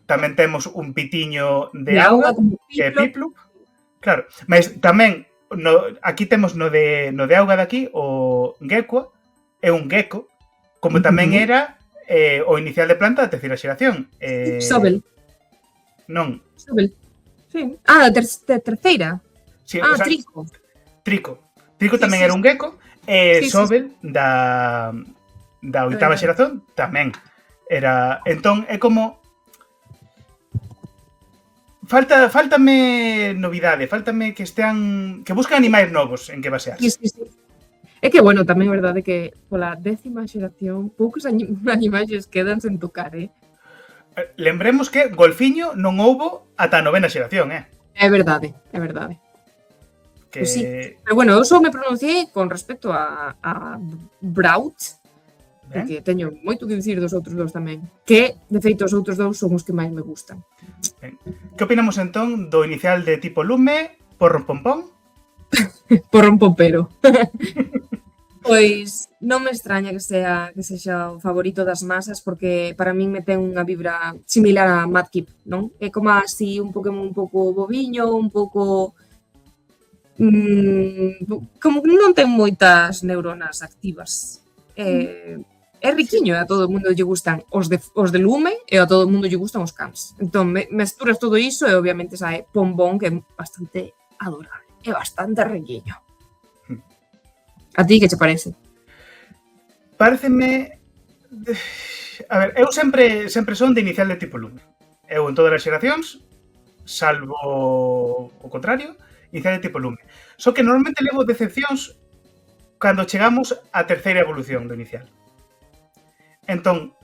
[SPEAKER 2] Tamén temos un pitiño de auga, que é Piplup. Claro, mas tamén aquí temos no de auga de aquí, o Gekua, é un gecko, como tamén era o inicial de planta da terceira xeración.
[SPEAKER 3] Sobel.
[SPEAKER 2] Non.
[SPEAKER 3] Sobel. Sí. Da terceira.
[SPEAKER 2] Sí,
[SPEAKER 3] Trico
[SPEAKER 2] tamén era un gecko, e Sobel da oitava xeración tamén era. Entón é como faltame novidade, faltame que buscan animais novos en que basearse.
[SPEAKER 3] Sí. É que, bueno, tamén é verdade que pola 10ª xeración poucos animais quedan sen tocar,
[SPEAKER 2] Lembremos que Golfiño non houbo ata a 9ª xeración,
[SPEAKER 3] É verdade.
[SPEAKER 2] Que...
[SPEAKER 3] Pues sí. Pero bueno, eu só me pronunciei con respecto a Braut, porque teño moito que dicir dos outros dous tamén, que, de feito, os outros dous son os que máis me gustan.
[SPEAKER 2] Que opinamos, entón, do inicial de tipo lume, Porrompompón?
[SPEAKER 3] Porrompompero. Pois non me extraña que sexa o favorito das masas, porque para min me ten unha vibra similar a Mudkip, non? É como así un Pokémon un pouco bobiño, un pouco... como que non ten moitas neuronas activas. É riquiño, a todo o mundo lle gustan os de lume e a todo o mundo lle gustan os cans. Entón, mesturas todo iso e obviamente sae Pombón, que é bastante adorable, é bastante riquiño. A ti que che parece?
[SPEAKER 2] Paréceme... A ver, eu sempre son de inicial de tipo lume. Eu en todas as xeracións, salvo o contrario, inicial de tipo lume. Só que normalmente levo decepcións cando chegamos á terceira evolución do inicial. Entón,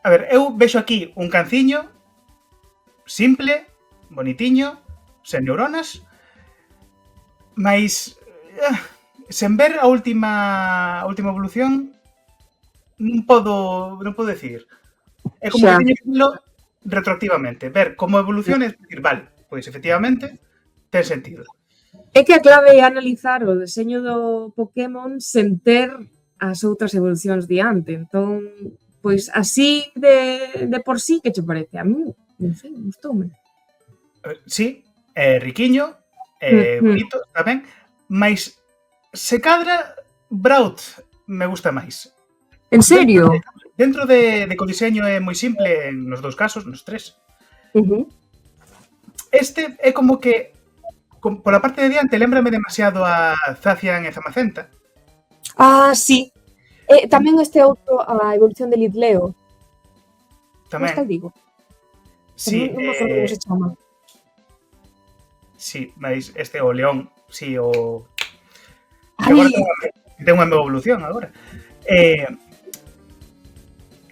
[SPEAKER 2] a ver, eu vexo aquí un canciño simple, bonitiño, sen neuronas, mas sen ver a última evolución non podo decir. É como que teño que verlo retroactivamente, ver como evoluciona e decir, vale, pois efectivamente ten sentido.
[SPEAKER 3] É que a clave é analizar o deseño do Pokémon sen ter as outras evolucións diante. Entón, pois así de por sí, que che parece? A mí, en fin, gustoume.
[SPEAKER 2] Sí, é riquiño, é bonito, está ben, mas se cadra Braut me gusta máis.
[SPEAKER 3] En serio?
[SPEAKER 2] Dentro de que o diseño é moi simple nos dous casos, nos tres. Este é como que pola parte de diante lembrame demasiado a Zacian e Zamacenta.
[SPEAKER 3] Ah, sí. Tamén este outro, a evolución de Litleo.
[SPEAKER 2] Tamén.
[SPEAKER 3] Como digo?
[SPEAKER 2] Sí,
[SPEAKER 3] non me acordo como se chama.
[SPEAKER 2] Sí, mas este o León, sí, o...
[SPEAKER 3] Ai.
[SPEAKER 2] Agora ten unha nova evolución agora.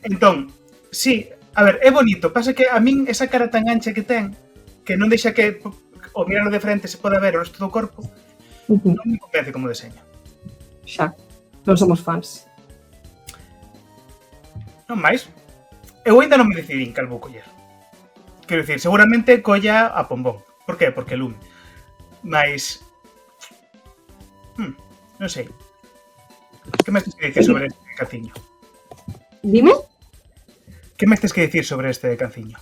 [SPEAKER 2] Entón, sí, a ver, é bonito. Pasa que a min esa cara tan ancha que ten, que non deixa que o mirarlo de frente se pode ver o resto do corpo, non me convence como deseño.
[SPEAKER 3] Xa, non somos fans.
[SPEAKER 2] Non máis. Eu ainda non me decidín cal vou coller. Quero dicir, seguramente colla a Pombón. Por qué? Porque lume. Mas... non sei. Que me tes que dicir sobre este canciño?
[SPEAKER 3] Dime?
[SPEAKER 2] Que me tes que dicir sobre este canciño?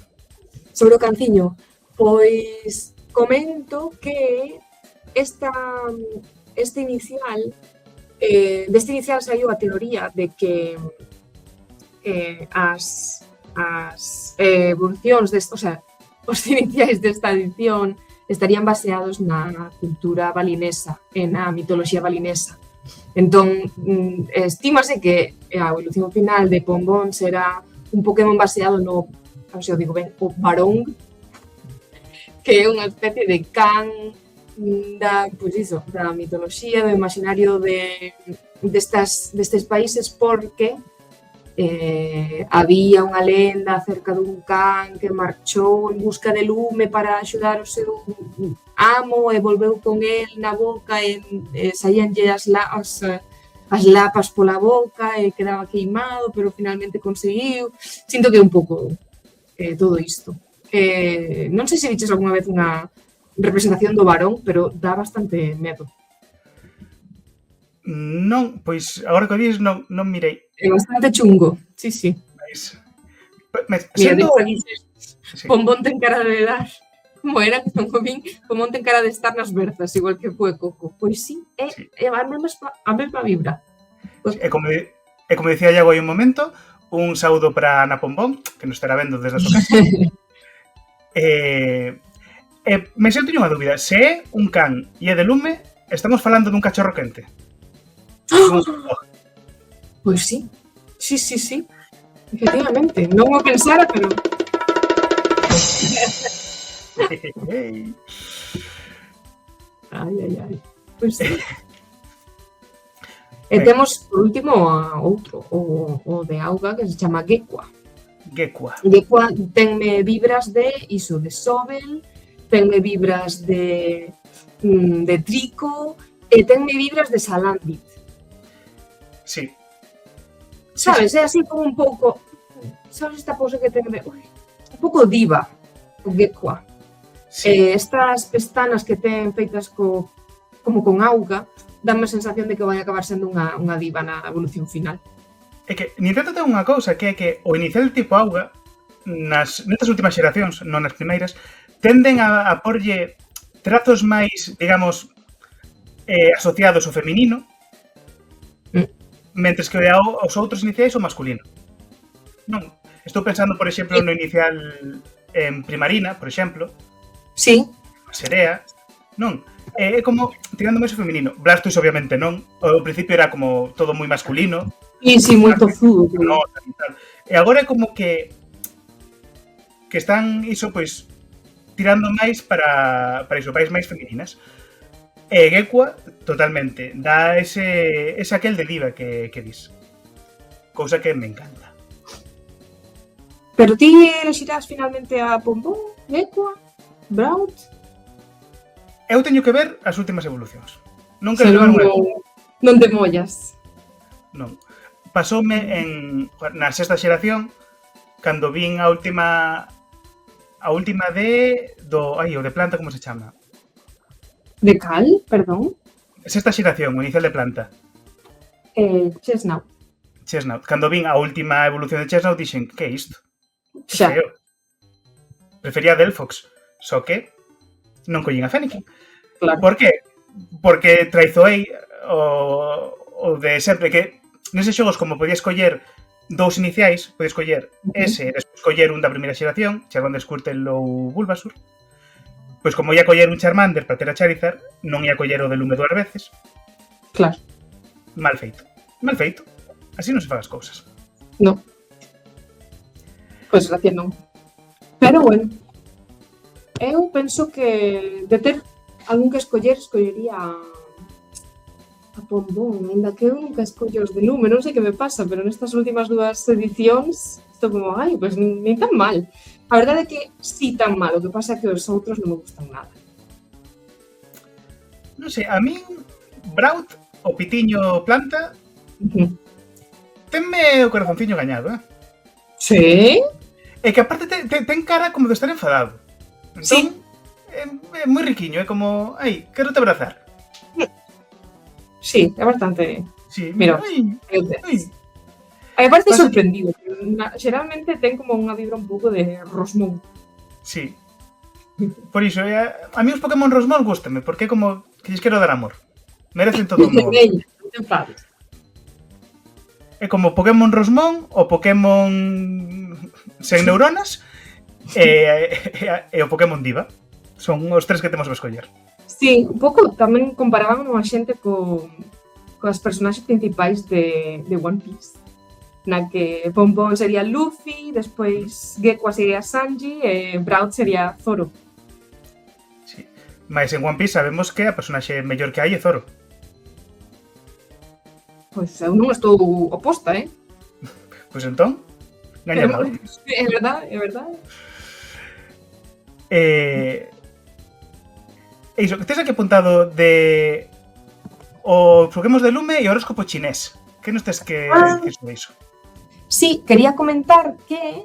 [SPEAKER 3] Sobre o canciño? Pois comento que este inicial deste inicial saiu a teoría de que as evolucións o sea, os iniciais desta edición estarían baseados na cultura balinesa e na mitoloxía balinesa. Entón, estímase que a evolución final de Pombón será un Pokémon baseado no, non sei o digo ben, o Barong, que é unha especie de can da, pois iso, da mitoloxía, do imaginario destes países, porque había unha lenda acerca dun can que marchou en busca de lume para axudar o seu amo e volveu con el na boca e saíanlle as lapas pola boca e quedaba queimado, pero finalmente conseguiu. Sinto que é un pouco todo isto. Non sei se viches algunha vez unha representación do varón, pero dá bastante medo.
[SPEAKER 2] Non, pois agora que o dis non mirei.
[SPEAKER 3] É bastante chungo, sí.
[SPEAKER 2] Mas
[SPEAKER 3] Mira,
[SPEAKER 2] sendo...
[SPEAKER 3] sí. Pombón ten cara de dar, como era que non comín, Pombón ten cara de estar nas berzas, igual que fue Coco. Pois sí, é a mesma vibra.
[SPEAKER 2] É como dicía Iago hai un momento, un saúdo para Ana Pombón, que nos estará vendo desde a súa casa. Me eu teño unha dúbida. Se é un can e é de lume, estamos falando dun cachorro quente.
[SPEAKER 3] Pois sí. Efectivamente. Non o pensara, pero... Ai. Pois sí. E temos, por último, outro, o de auga, que se chama Gekua. Gekua tenme vibras de iso, de Sobel, tenme vibras de Trico e tenme vibras de Salandit.
[SPEAKER 2] Sí.
[SPEAKER 3] Sabes, é así como un pouco... Sabes esta pose que tenme... Un pouco diva, o Gekua. Estas pestanas que ten feitas como con auga, danme a sensación de que vai acabar sendo unha diva na evolución final.
[SPEAKER 2] É que Nintendo ten unha cousa, que é que o inicial tipo auga, nestas últimas xeracións, non nas primeiras, tenden a porlle trazos máis, digamos, asociados ao feminino, mentres que os outros iniciais o masculino. Non, estou pensando, por exemplo, no inicial en Primarina, por exemplo.
[SPEAKER 3] Sí.
[SPEAKER 2] A Serea. Non, é como tirando máis o feminino. Blastoise, obviamente, non. Ao principio era como todo moi masculino.
[SPEAKER 3] Sí, moi tozudo.
[SPEAKER 2] E agora é como que están iso, pois, tirando máis para iso, máis femininas. E Gekua, totalmente, dá ese aquel de diva que dis. Cousa que me encanta.
[SPEAKER 3] Pero ti elexirás finalmente a Pompón, Gekua, Braut?
[SPEAKER 2] Eu teño que ver as últimas evolucións. Non
[SPEAKER 3] Se
[SPEAKER 2] quero ver
[SPEAKER 3] non,
[SPEAKER 2] unha...
[SPEAKER 3] non te mollas.
[SPEAKER 2] Non. Pasoume na sexta xeración cando vin a última o de planta, como se chama?
[SPEAKER 3] De cal, perdón?
[SPEAKER 2] Sexta xeración, o inicial de planta.
[SPEAKER 3] Chesnau.
[SPEAKER 2] Chestnut. Cando vin a última evolución de Chestnut dixen, que é isto?
[SPEAKER 3] Xa.
[SPEAKER 2] Feo. Prefería a Delphox, só que non collín a Fennekin.
[SPEAKER 3] Claro.
[SPEAKER 2] Por qué? Porque traizoei o de sempre que neses xogos como podía escoller dous iniciais, podía escoller ese e despois escoller un da primeira xeración, Charmander, Squirtle ou Bulbasaur. Pois como ia coller un Charmander para ter a Charizard, non ia coller o de Lume 2 veces.
[SPEAKER 3] Claro.
[SPEAKER 2] Mal feito. Mal feito. Así non se fan as cousas.
[SPEAKER 3] No. Pois gracias non. Pero bueno, eu penso que de ter algún que escollería a Pompón, ainda que eu nunca escollo os de Lume, non sei que me pasa, pero nestas últimas dúas edicións estou como, ai, pois nin tan mal. A verdade é que sí tan mal, o que pasa é que os outros non me gustan nada.
[SPEAKER 2] Non sei, a min Braut, o pitiño planta, tenme o corazonciño gañado, eh?
[SPEAKER 3] Sí?
[SPEAKER 2] E que aparte ten cara como de estar enfadado. Entón,
[SPEAKER 3] Sí.
[SPEAKER 2] É moi riquiño, é como, ai, quero te abrazar.
[SPEAKER 3] Sí, é bastante...
[SPEAKER 2] Sí,
[SPEAKER 3] Mira,
[SPEAKER 2] ai, ai.
[SPEAKER 3] A mí me parece
[SPEAKER 2] Pasa
[SPEAKER 3] sorprendido. Xeralmente ten como unha vibra un pouco de Rosmón.
[SPEAKER 2] Sí. Por iso, a mí os Pokémon Rosmón gústame, porque é como que lles quero dar amor. Merecen todo o meu amor.
[SPEAKER 3] Veña, non te enfades.
[SPEAKER 2] É como Pokémon Rosmón, o Pokémon sen neuronas e o Pokémon Diva. Son os tres que temos que escoller.
[SPEAKER 3] Sí, un pouco tamén comparaban a xente coas personaxes principais de One Piece. Na que Pompón sería Luffy, despois Gekua sería Sanji e Braut sería Zoro.
[SPEAKER 2] Sí. Mas en One Piece sabemos que a personaxe mellor que hai é Zoro.
[SPEAKER 3] Pois eu non estou oposta,
[SPEAKER 2] Pois entón, gaña mal.
[SPEAKER 3] É verdade, é verdade.
[SPEAKER 2] Iso, que tes aquí apuntado de o Pokémon de Lume e o horóscopo chinés. Que nos tes que dicir sobre iso?
[SPEAKER 3] Sí, quería comentar que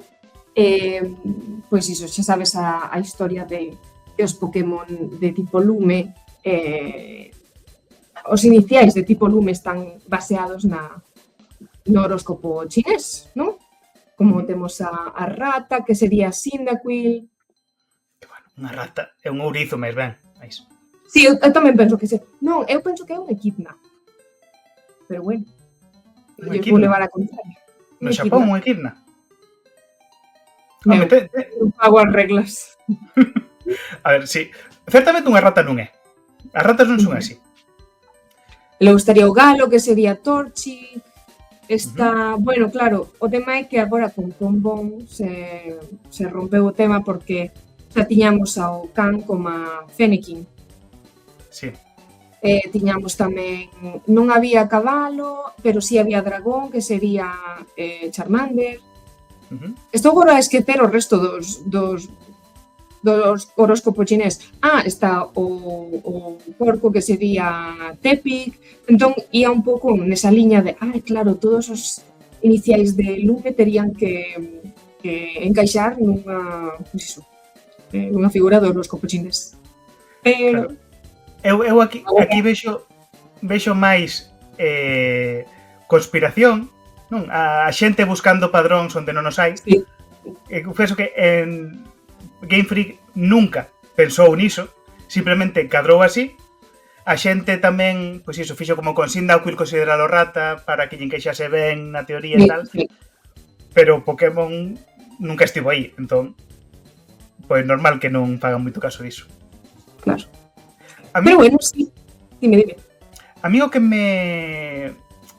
[SPEAKER 3] pois iso, xa sabes a historia de os Pokémon de tipo Lume, os iniciais de tipo Lume están baseados no horóscopo chinés, non? Como temos a rata, que sería Cyndaquil.
[SPEAKER 2] Que bueno, unha rata é un ourizo máis ben. Mais.
[SPEAKER 3] Sí, eu tamén penso que se... Non, eu penso que é un equidna. Pero bueno,
[SPEAKER 2] Un
[SPEAKER 3] eu
[SPEAKER 2] equidna?
[SPEAKER 3] vou levar a contraria.
[SPEAKER 2] No Xapón, un equidna.
[SPEAKER 3] Meu, eu pago as reglas.
[SPEAKER 2] A ver, sí. Certamente unha rata non é. As ratas non son así.
[SPEAKER 3] Logo estaría o galo, que sería Torchic. Está... Bueno, claro, o tema é que agora con Pompón se rompeu o tema porque xa tiñamos ao can como a Fennekin.
[SPEAKER 2] Sí.
[SPEAKER 3] Tiñamos tamén... Non había cabalo, pero sí había dragón, que sería Charmander. Estou agora a esquecer o resto dos horóscopos chinés. Está o porco, que sería Tepic. Entón, ia un pouco nesa liña de claro, todos os iniciais de Lume terían que encaixar nunha figura do horóscopo chinés. Pero...
[SPEAKER 2] Claro. Eu aquí vexo máis conspiración, non? A xente buscando padróns onde non os hai.
[SPEAKER 3] Sí.
[SPEAKER 2] Penso que en Game Freak nunca pensou niso, simplemente cadrou así. A xente tamén, pois iso, fixo como con Cyndaquil considerado rata para que lle encaixase ben na teoría e tal.
[SPEAKER 3] Sí.
[SPEAKER 2] Pero Pokémon nunca estivo aí, entón pois normal que non fagan moito caso diso.
[SPEAKER 3] Claro.
[SPEAKER 2] A mí,
[SPEAKER 3] Pero bueno, sí. Dime.
[SPEAKER 2] a mí o que me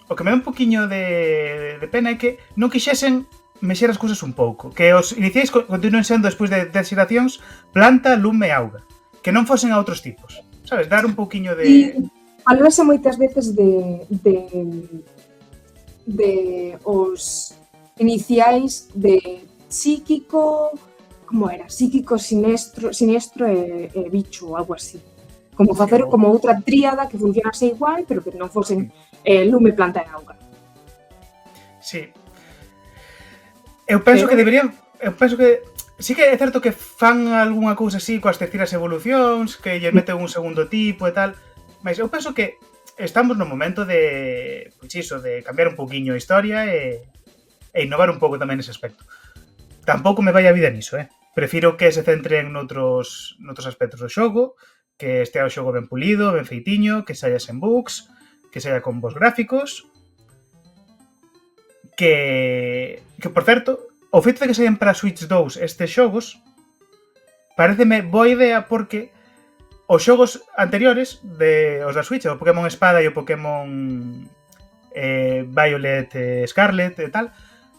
[SPEAKER 2] dá un poquiño de pena é que non quixesen mexer as cousas un pouco, que os iniciais continuen sendo despois de 10 xeracións planta, lume e auga, que non fosen a outros tipos. sabes, dar un pouquiño
[SPEAKER 3] E
[SPEAKER 2] de...
[SPEAKER 3] valorase moitas veces de os iniciais de psíquico, como era? Psíquico, sinestro e bicho, ou algo así. Como facer como outra tríada que funcionase igual, pero que non fosen lume, planta e auga.
[SPEAKER 2] Sí. Eu penso que deberían... Eu penso que... Sí que é certo que fan algunha cousa así coas terceiras evolucións, que lle meten un segundo tipo e tal, mas eu penso que estamos no momento de... Pois iso, de cambiar un pouquiño a historia e innovar un pouco tamén nese aspecto. Tampouco me vai a vida niso, Prefiro que se centren noutros aspectos do xogo, que estea o xogo ben pulido, ben feitiño, que saia sen bugs, que saia con bons gráficos, que por certo, o feito de que saian para Switch 2 estes xogos pareceme boa idea porque os xogos anteriores os da Switch, o Pokémon Espada e o Pokémon Violet Scarlet e tal,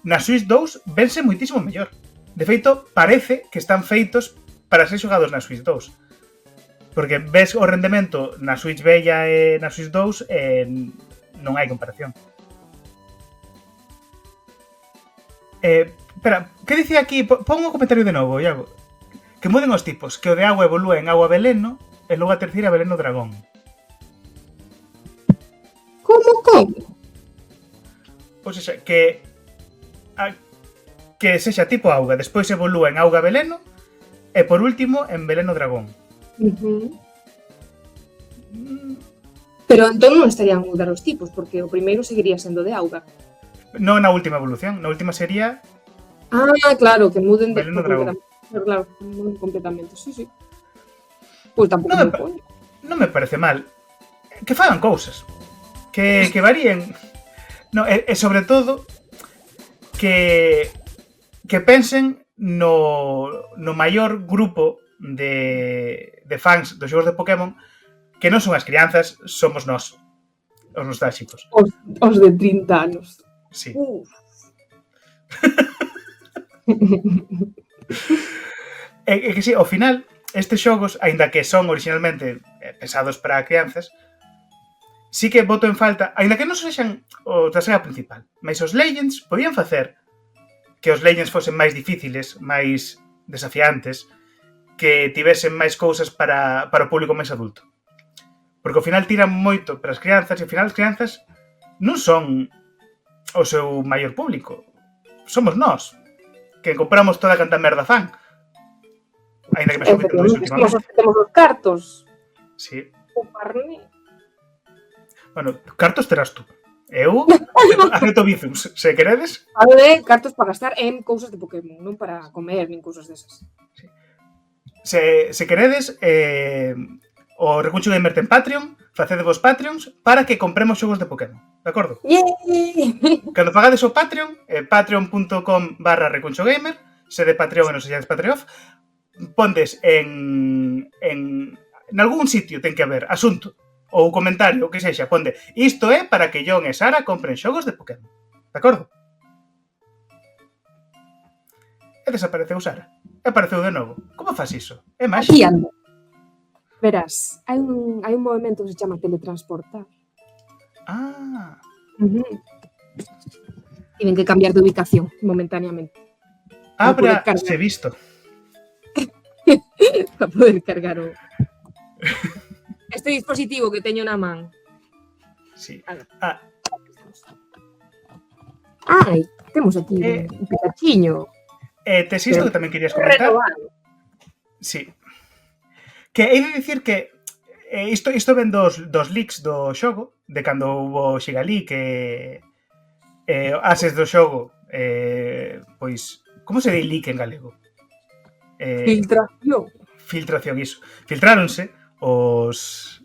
[SPEAKER 2] na Switch 2 vense moitísimo mellor. De feito, parece que están feitos para ser xogados na Switch 2. Porque ves o rendemento na Switch bella e na Switch 2 e non hai comparación. Espera, que dicía aquí? Pon un comentario de novo, Iago. Que muden os tipos, que o de agua evolúe en agua veleno e logo a terceira veleno dragón.
[SPEAKER 3] Como?
[SPEAKER 2] Ou seja, que sexa tipo auga, despois evolúa en auga veleno e por último en veleno dragón.
[SPEAKER 3] Pero entón non estarían a mudar os tipos, porque o primeiro seguiría sendo de auga.
[SPEAKER 2] Non na última evolución, na última sería...
[SPEAKER 3] Claro, que muden de
[SPEAKER 2] veleno dragón.
[SPEAKER 3] Claro, muden completamente, sí. Pois tampouco me poño.
[SPEAKER 2] Non me parece mal. Que fagan cousas. Que varíen. No, e sobre todo que pensen no maior grupo de fans dos xogos de Pokémon, que non son as crianzas, somos nós, os nostálxicos.
[SPEAKER 3] Os de 30 anos.
[SPEAKER 2] Sí. E que sí, ao final, estes xogos, aínda que son originalmente pensados para crianzas, sí que boto en falta, aínda que non sexan os da saga principal, mas os Legends podían facer que os Legends fosen máis difíciles, máis desafiantes, que tivesen máis cousas para o público máis adulto. Porque ao final tiran moito para as crianzas, e ao final as crianzas non son o seu maior público. Somos nós, que compramos toda canta merda fan. Ainda que me someto todo iso últimamente.
[SPEAKER 3] Temos os cartos.
[SPEAKER 2] Sí.
[SPEAKER 3] O carné.
[SPEAKER 2] Bueno, cartos terás tú. Eu acepto bizums, se queredes.
[SPEAKER 3] Cartos para gastar en cousas de Pokémon, non para comer nin cousas desas.
[SPEAKER 2] Sí. Se queredes, o Recuncho Gamer ten Patreon, facedevos Patreons para que compremos xogos de Pokémon, de acordo?
[SPEAKER 3] Yay!
[SPEAKER 2] Cando pagades o Patreon, patreon.com/recunchogamer, se de Patreon e non se llades Patreon, pondes en algún sitio ten que haber asunto ou comentario, o que sexa, ponde isto é para que John e Sara compren xogos de Pokémon, de acordo? E desapareceu Sara. E apareceu de novo. Como faz iso? É máxico.
[SPEAKER 3] Aquí ando. Verás, hai un movimento que se chama teletransportar. Tienen que cambiar de ubicación momentáneamente.
[SPEAKER 2] Ábrase visto.
[SPEAKER 3] Para poder cargar este dispositivo que teño na man.
[SPEAKER 2] Sí.
[SPEAKER 3] Ai, temos aquí un petachiño.
[SPEAKER 2] Tes isto que tamén querías comentar? Sí. Que hei de dicir que isto ven dos leaks do xogo, de cando hubo Xigalí, que ases do xogo, pois, como se di leak en galego?
[SPEAKER 3] Filtración.
[SPEAKER 2] Filtración, iso. Filtráronse os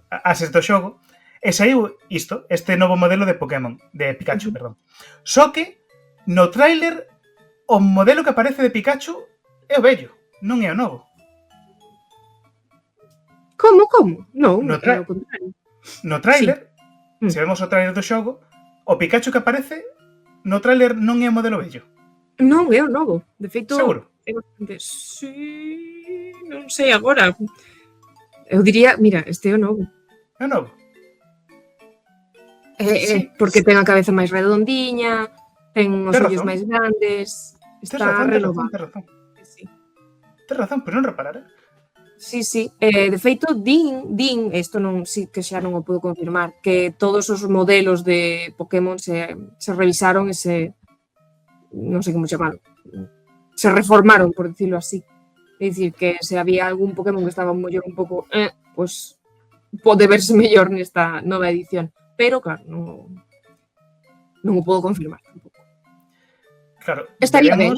[SPEAKER 2] ases do xogo e saiu isto, este novo modelo de Pokémon, de Pikachu, perdón. Só que no tráiler o modelo que aparece de Pikachu é o vello, non é o novo.
[SPEAKER 3] Como? Non,
[SPEAKER 2] No
[SPEAKER 3] é o contrario.
[SPEAKER 2] No tráiler, se vemos o tráiler do xogo, o Pikachu que aparece no tráiler non é o modelo vello.
[SPEAKER 3] Non, é o novo. De feito,
[SPEAKER 2] Seguro?
[SPEAKER 3] é bastante... Sí, non sei agora. Eu diría, mira, este é o novo.
[SPEAKER 2] É novo. Sí.
[SPEAKER 3] Porque ten a cabeza máis redondiña, ten os
[SPEAKER 2] Tes
[SPEAKER 3] ollos
[SPEAKER 2] razón.
[SPEAKER 3] máis grandes,
[SPEAKER 2] Tes
[SPEAKER 3] está
[SPEAKER 2] razón,
[SPEAKER 3] renovado. Sí.
[SPEAKER 2] Tes razón, pois non reparara.
[SPEAKER 3] Sí. De feito, din, isto non, sí que xa non o podo confirmar, que todos os modelos de Pokémon se revisaron e non sei como chamarlo, se reformaron, por decirlo así. É dicir, que se había algún Pokémon que estaba mellor un pouco, pois pode verse mellor nesta nova edición. Pero, claro, non o podo confirmar tampouco.
[SPEAKER 2] Claro,
[SPEAKER 3] Estaría ben.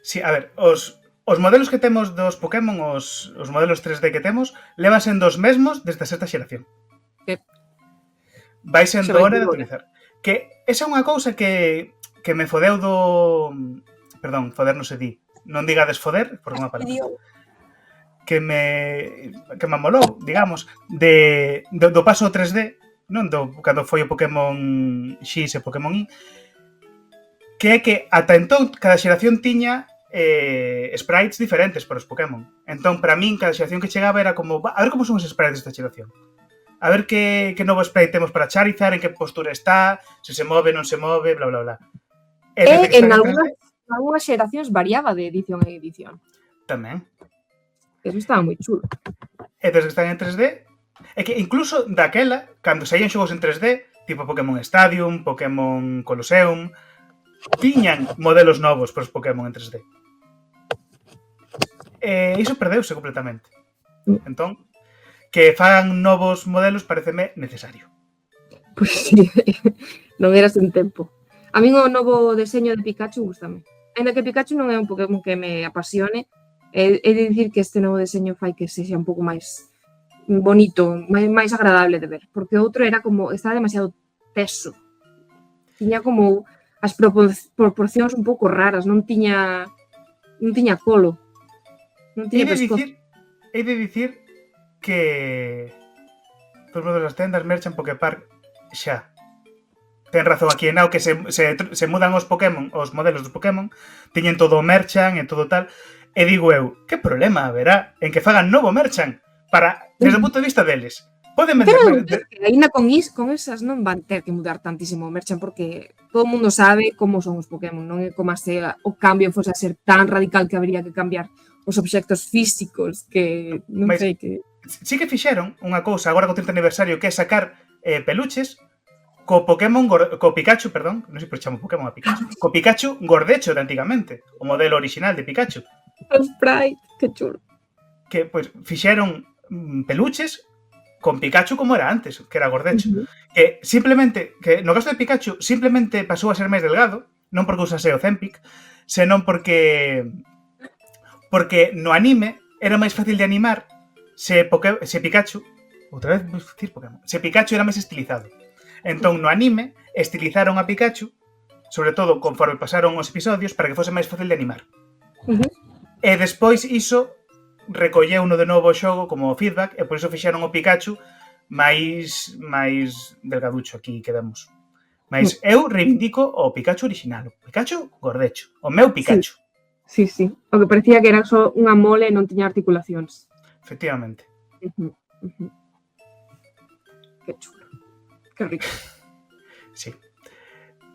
[SPEAKER 2] Sí, a ver, os modelos que temos dos Pokémon, os modelos 3D que temos, levan sendo os mesmos desde a sexta xeración. Vai sendo hora de utilizar. Que esa é unha cousa que me fodeu do... Perdón, foder non se di. Non digades foder, porque é unha palabra. Que me amolou, digamos, do paso 3D, non cando foi o Pokémon X e Pokémon Y, que é que ata entón cada xeración tiña sprites diferentes para os Pokémon. Entón, para min, cada xeración que chegaba era como, a ver como son os sprites desta xeración. A ver que novo sprite temos para Charizard, en que postura está, se move, non se move, bla, bla, bla.
[SPEAKER 3] En algunhas xeracións variaba de edición a edición.
[SPEAKER 2] Tamén.
[SPEAKER 3] Eso estaba moi chulo.
[SPEAKER 2] E desde que están en 3D, é que incluso daquela, cando saían xogos en 3D, tipo Pokémon Stadium, Pokémon Colosseum, tiñan modelos novos para os Pokémon en 3D. E iso perdeuse completamente. Entón, que fagan novos modelos pareceme necesario.
[SPEAKER 3] Pois sí, non era sen tempo. A min o novo deseño de Pikachu gustame. Ainda que Pikachu non é un Pokémon que me apasione, é de dicir que este novo deseño fai que sexa un pouco máis bonito, máis agradable de ver, porque o outro era como, estaba demasiado teso. Tiña como as proporcións un pouco raras, non tiña colo. Non tiña pescozo.
[SPEAKER 2] Hei de dicir que os modelos das tendas merchan Poképark xa. Ten razón aquí en Nao que se mudan os Pokémon, os modelos dos Pokémon, teñen todo o merchan e todo tal. E digo eu, que problema haberá en que fagan novo merchan para, desde o punto de vista deles? Poden vender...
[SPEAKER 3] Pero ainda con esas non van ter que mudar tantísimo o merchan porque todo o mundo sabe como son os Pokémon, non é como se o cambio fose a ser tan radical que habría que cambiar os obxectos físicos que non sei que...
[SPEAKER 2] Sí que fixeron unha cousa agora co 30 aniversario que é sacar peluches co Pikachu, perdón, non sei por chamo Pokémon a Pikachu, co Pikachu gordecho de antigamente, o modelo original de Pikachu.
[SPEAKER 3] O sprite, que chulo.
[SPEAKER 2] Que, pois, fixeron peluches con Pikachu como era antes, que era gordecho. Que simplemente, que no caso de Pikachu, simplemente pasou a ser máis delgado, non porque usase o Ozempic, senón porque no anime era máis fácil de animar se Pikachu, outra vez vou dicir Pokémon, se Pikachu era máis estilizado. Entón, no anime, estilizaron a Pikachu, sobre todo conforme pasaron os episodios, para que fose máis fácil de animar. E despois iso recolleu no de novo o xogo como feedback e por iso fixeron o Pikachu máis delgaducho aquí que vemos. Mas eu reivindico o Pikachu original, o Pikachu gordecho, o meu Pikachu.
[SPEAKER 3] Sí. O que parecía que era só unha mole e non tiña articulacións.
[SPEAKER 2] Efectivamente.
[SPEAKER 3] Que chulo. Que rico.
[SPEAKER 2] Sí.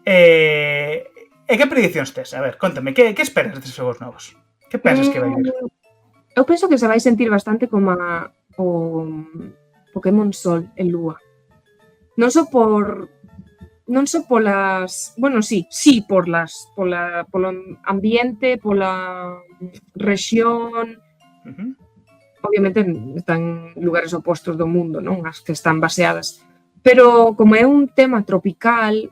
[SPEAKER 2] E que predicións tes? A ver, contame, que esperas destes xogos novos? Que pensas que vai vir?
[SPEAKER 3] Eu penso que se vai sentir bastante como o Pokémon Sol e Lúa. Non só polas... Bueno, sí, polo ambiente, pola rexión... Obviamente están en lugares opostos do mundo, non? As que están baseadas. Pero como é un tema tropical,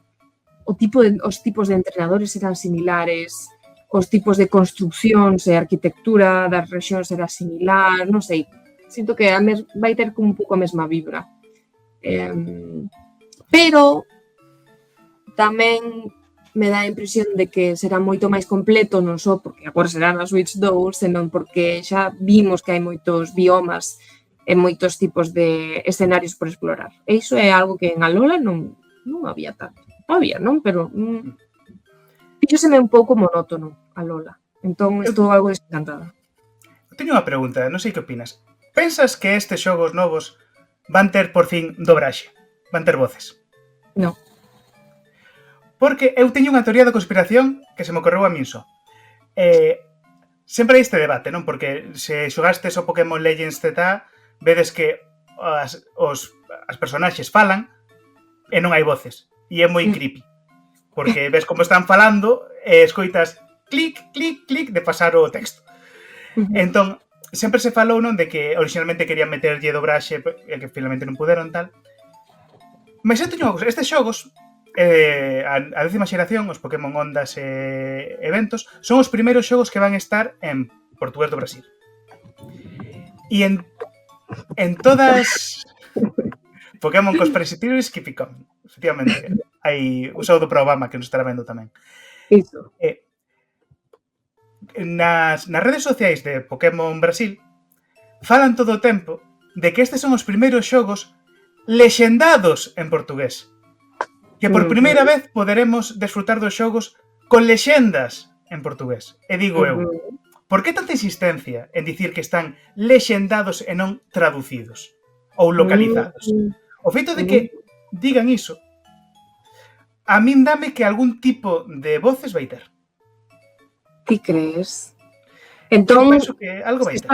[SPEAKER 3] os tipos de entrenadores serán similares, os tipos de construccións e arquitectura das rexións será similar, non sei. Sinto que vai ter como un pouco a mesma vibra. Pero tamén me dá a impresión de que será moito máis completo, non só porque agora será na Switch 2, senón porque xa vimos que hai moitos biomas e moitos tipos de escenarios por explorar. E iso é algo que en Alola non había tanto. Había, non? Pero fíxoseme un pouco monótono Alola. Entón estou algo desencantada.
[SPEAKER 2] Teño unha pregunta, non sei que opinas. pensas que estes xogos novos van ter por fin dobraxe? Van ter voces?
[SPEAKER 3] No.
[SPEAKER 2] Porque eu teño unha teoría da conspiración que se me ocorreu a min só. Sempre hai este debate, non? Porque se xogastes o Pokémon Legends ZA, vedes que as personaxes falan e non hai voces. E é moi creepy. Porque ves como están falando e escoitas clic, clic, clic de pasar o texto. Entón, sempre se falou, non, de que originalmente querían meterlle dobraxe e que finalmente non puderon, tal. Mas eu teño unha cousa. Estes xogos, a 10ª xeración, os Pokémon Ondas e Eventos, son os primeiros xogos que van estar en portugués do Brasil. E en todas... Pokémon Conspiracy Theories keep it coming. Efectivamente, hai un saúdo para Obama que nos estará vendo tamén.
[SPEAKER 3] Iso.
[SPEAKER 2] Nas redes sociais de Pokémon Brasil falan todo o tempo de que estes son os primeiros xogos lexendados en portugués. Que por primeira vez poderemos desfrutar dos xogos con lexendas en portugués. E digo eu, por que tanta insistencia en dicir que están lexendados e non traducidos? Ou localizados? O feito de que digan iso, a min dame que algún tipo de voces vai ter.
[SPEAKER 3] Ti crees? Entón,
[SPEAKER 2] penso que algo vai ter.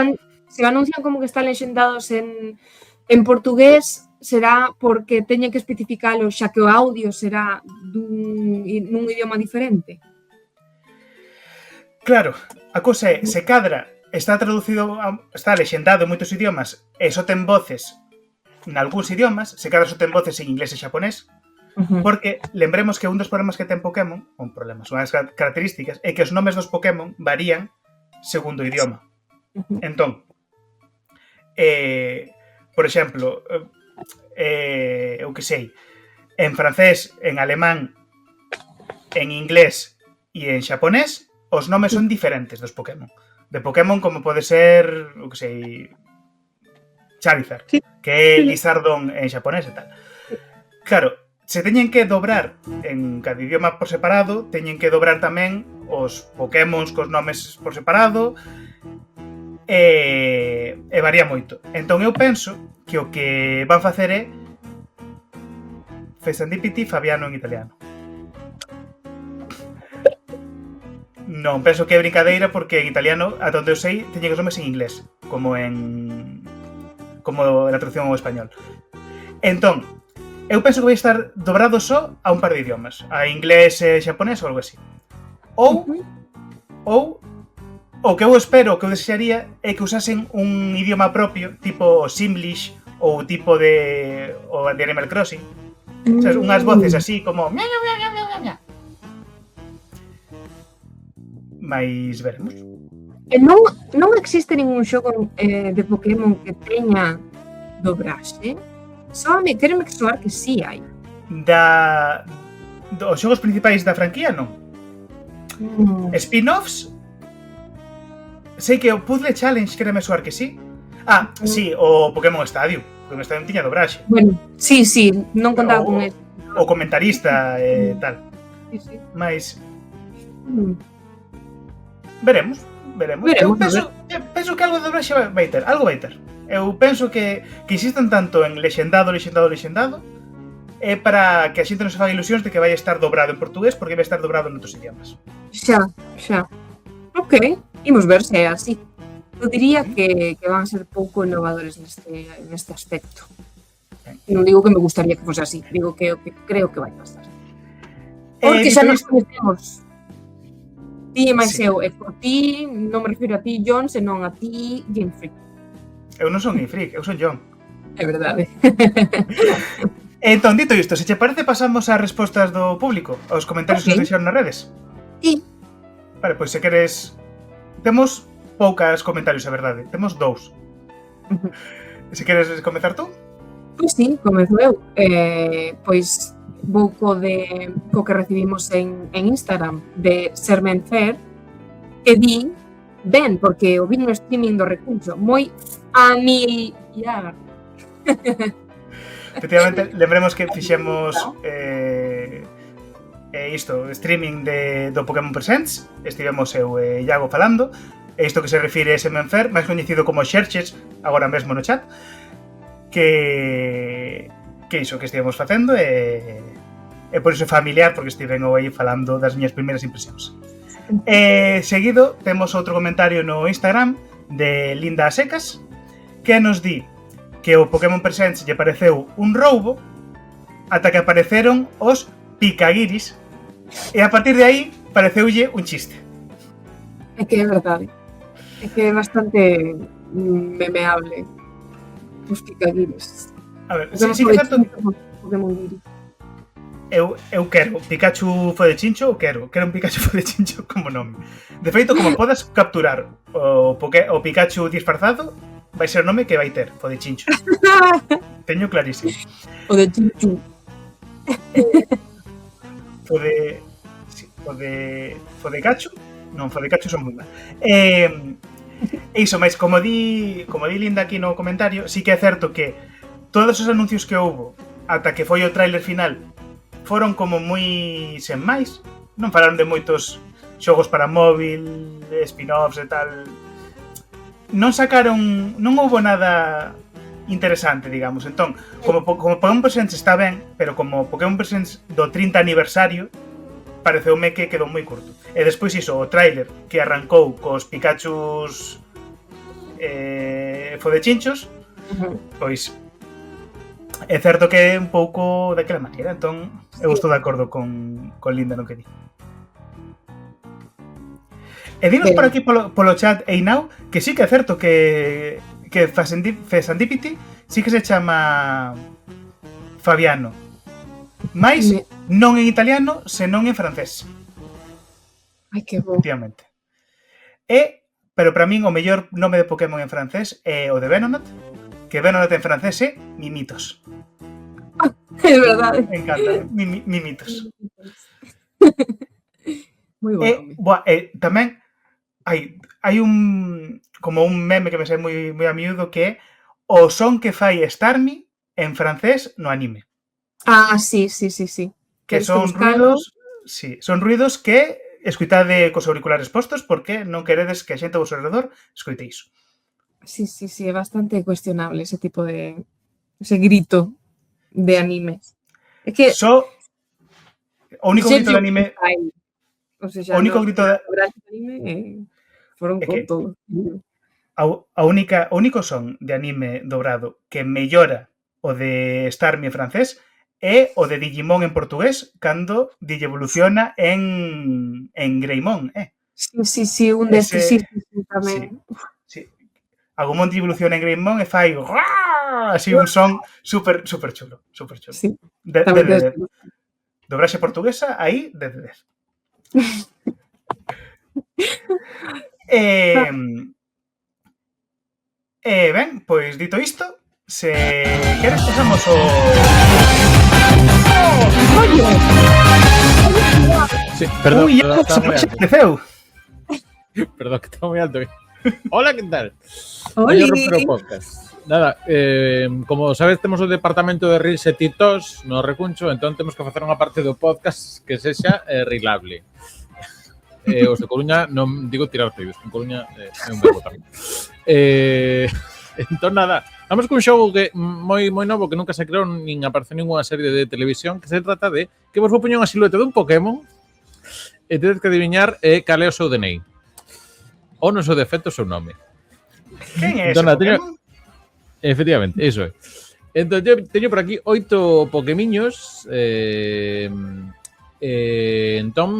[SPEAKER 3] Se anuncian como que están lexendados en portugués, será porque teñen que especificalo, xa que o audio será nun idioma diferente?
[SPEAKER 2] Claro, a cousa é, se cadra está traducido, está lexendado en moitos idiomas e só ten voces nalgúns idiomas, se cadra só ten voces en inglés e xaponés, porque lembremos que un dos problemas que ten Pokémon, unhas características, é que os nomes dos Pokémon varían segundo o idioma. Entón, por exemplo, eu que sei, en francés, en alemán, en inglés e en xaponés, os nomes son diferentes dos Pokémon. De Pokémon como pode ser, eu que sei, Charizard, que é Lizardon en xaponés e tal. Claro, se teñen que dobrar en cada idioma por separado, teñen que dobrar tamén os Pokémons cos nomes por separado e varía moito. Entón eu penso que o que van facer é Festandipiti Fabiano en italiano. Non, penso que é brincadeira porque en italiano, ata onde eu sei, teñen os nomes en inglés, como na traducción ao español. Entón, eu penso que vai estar dobrado só a un par de idiomas, a inglés e xaponés ou algo así. Ou o que eu espero, o que eu desearía é que usasen un idioma propio, tipo Simlish ou tipo de Animal Crossing. Sabes, unhas voces así como mia, mia, mia, mia, mia. Mais veremos.
[SPEAKER 3] E non existe ningún xogo de Pokémon que teña dobraxe? Quéreme que soar que sí hai.
[SPEAKER 2] Os xogos principais da franquía, non. Spin-offs, sei que o Puzzle Challenge quéreme soar que sí. Sí, o Pokémon Stadium. Pokémon Stadium tiña dobraxe.
[SPEAKER 3] Bueno, sí, non contaba con eso.
[SPEAKER 2] O comentarista e tal.
[SPEAKER 3] Sí.
[SPEAKER 2] Mais veremos. Eu penso que algo de dobraxe vai ter. Eu penso que insistan tanto en lexendado é para que a xente non se faga ilusións de que vai estar dobrado en portugués porque vai estar dobrado en outros idiomas.
[SPEAKER 3] Xa. Ok, imos ver se é así. Eu diría que van a ser pouco innovadores neste aspecto. Non digo que me gustaría que fose así, digo que creo que vai pasar. Porque xa nos conhecemos. Ti e máis eu, e por ti non me refiro a ti, John, senón a ti, Game Freak.
[SPEAKER 2] Eu non son Game Freak, eu son John.
[SPEAKER 3] É verdade.
[SPEAKER 2] Entón, dito isto, se che parece pasamos ás respostas do público, aos comentarios que nos deixaron nas redes?
[SPEAKER 3] Sí.
[SPEAKER 2] Vale, pois se queres... Temos poucas comentarios, a verdade. Temos 2. Se queres comezar tú?
[SPEAKER 3] Pois sí, comezo eu. Pois vou co que recibimos en Instagram de Sermenfer, que di porque o vi no streaming do recurso moi amillar.
[SPEAKER 2] Efectivamente, lembremos que fixemos streaming do Pokémon Presents. Estivemos eu e Iago falando. e isto que se refire a Semenfer, máis coñecido como Xerxes, agora mesmo no chat, que iso que estivemos facendo e por iso é familiar, porque estiven aí falando das miñas primeiras impresións. Seguido, temos outro comentario no Instagram de Linda Secas, que nos di que o Pokémon Presents lle pareceu un roubo ata que apareceron os Picaguiris e a partir de aí pareceulle un chiste.
[SPEAKER 3] É que é verdade. É que é bastante memeable. Os Picaguiris.
[SPEAKER 2] A ver, sí que é certo.
[SPEAKER 3] Pokémon Guiri.
[SPEAKER 2] Eu quero Pikachu Fode Chincho, quero un Pikachu Fode Chincho como nome. De feito, como podas capturar o Pikachu disfrazado, vai ser o nome que vai ter, Fode Chincho. Teño clarísimo.
[SPEAKER 3] O de Chinchu.
[SPEAKER 2] Fode Cachu? Non, Fode Cachu son moi mal. Iso, máis como di Linda aquí no comentario, sí que é certo que todos os anuncios que houbo ata que foi o tráiler final foron como moi sen máis, non falaron de moitos xogos para móvil, spin-offs e tal. Non houbo nada interesante, digamos. Entón, como Pokémon Presents está ben, pero como Pokémon Presents do 30 aniversario, pareceume que quedou moi curto. E despois iso, o tráiler que arrancou cos Pikachus Fodechinchos, pois é certo que é un pouco daquela maneira, entón eu estou de acordo con Linda no que di. E dinos por aquí polo chat Einau que sí que é certo que Fesandipity sí que se chama Fabiano, mais non en italiano, senón en francés.
[SPEAKER 3] Ai, que bo.
[SPEAKER 2] Efectivamente. Pero para min o mellor nome de Pokémon en francés é o de Venonat, que Venonat en francés é Mimitos.
[SPEAKER 3] É verdade.
[SPEAKER 2] Me encanta, Mimitos.
[SPEAKER 3] Moi bo.
[SPEAKER 2] Tamén hai como un meme que me sai moi a miúdo que é o son que fai Starmie en francés no anime.
[SPEAKER 3] Ah, sí.
[SPEAKER 2] Que son ruidos que escoitade cos auriculares postos porque non queredes que a xente ao vosso alrededor escoite iso.
[SPEAKER 3] Sí, é bastante cuestionable ese tipo de... ese grito de anime. É que...
[SPEAKER 2] O único grito de anime...
[SPEAKER 3] O único grito de anime foron con todo.
[SPEAKER 2] O único son de anime dobrado que mellora o de Starmie en francés é o de Digimon en portugués cando Digievoluciona en Greymon,
[SPEAKER 3] Sí, un destes, sí, tamén.
[SPEAKER 2] Sí. Agumon Digievoluciona en Greymon e fai así un son super chulo.
[SPEAKER 3] Sí.
[SPEAKER 2] De dobraxe portuguesa, aí, de 10. Ben, pois dito isto, se queres pasamos o...
[SPEAKER 1] Sí, perdón,
[SPEAKER 2] Ui,
[SPEAKER 1] está moi alto. Perdón, que está moi alto. Hola, que tal?
[SPEAKER 3] Oli.
[SPEAKER 1] Romper o podcast. Nada, como sabes, temos o departamento de Reels e Titos no Recuncho, entón temos que facer unha parte do podcast que sexa rilable. Os de Coruña, non digo tirar pedidos, en Coruña é un verbo tamén. Entón, nada, vamos con un xogo que moi novo que nunca se creou nin apareceu ninguna serie de televisión, que se trata de que vos vou poñer unha silueta dun Pokémon e tedes que adiviñar cal é o seu DNI. Ou no seu defecto o seu nome.
[SPEAKER 2] Quen é ese Pokémon?
[SPEAKER 1] Efectivamente, iso é. Entón, eu teño por aquí 8 Pokémiños. Entón,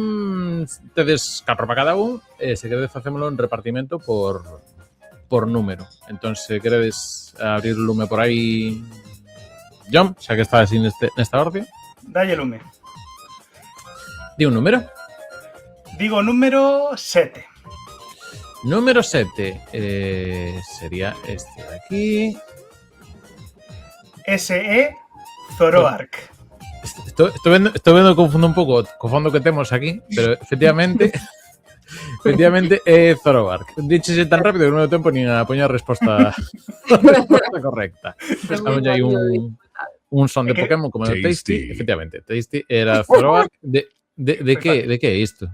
[SPEAKER 1] tedes 4 para cada un. Se queredes facémolo en repartimento por número. Entón, se queredes abrir o lume por aí, John, xa que está así nesta orden.
[SPEAKER 2] Dalle lume.
[SPEAKER 1] Di un número.
[SPEAKER 2] Digo número 7.
[SPEAKER 1] Número 7 sería este de aquí.
[SPEAKER 2] Ese é Zoroark.
[SPEAKER 1] Estou vendo que confundo un pouco co fondo que temos aquí, pero efectivamente é Zoroark. Díchese tan rápido que non deu tempo nin a poñer a resposta correcta. Estamos aí un son de Pokémon como de Tasty. Efectivamente, Tasty era Zoroark. De que é isto?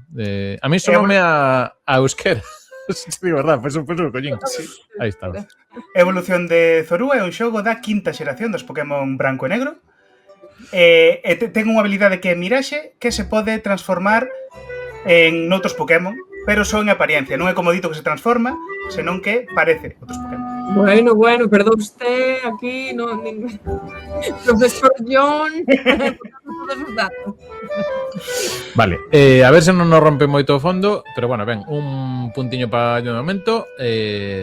[SPEAKER 1] A mí sonome a euskera. Sí, verdad, pues un collín. Aí está.
[SPEAKER 2] Evolución de Zorua é un xogo da quinta xeración dos Pokémon branco e negro. Ten unha habilidade que é Miraxe que se pode transformar en outros Pokémon, pero só en apariencia. Non é como dito que se transforma, senón que parece outros Pokémon.
[SPEAKER 3] Bueno, perdón usted, aquí no... Profesor John, todos os datos.
[SPEAKER 1] Vale, a ver se non nos rompe moito o fondo, pero bueno, ben, un puntiño para yo de momento.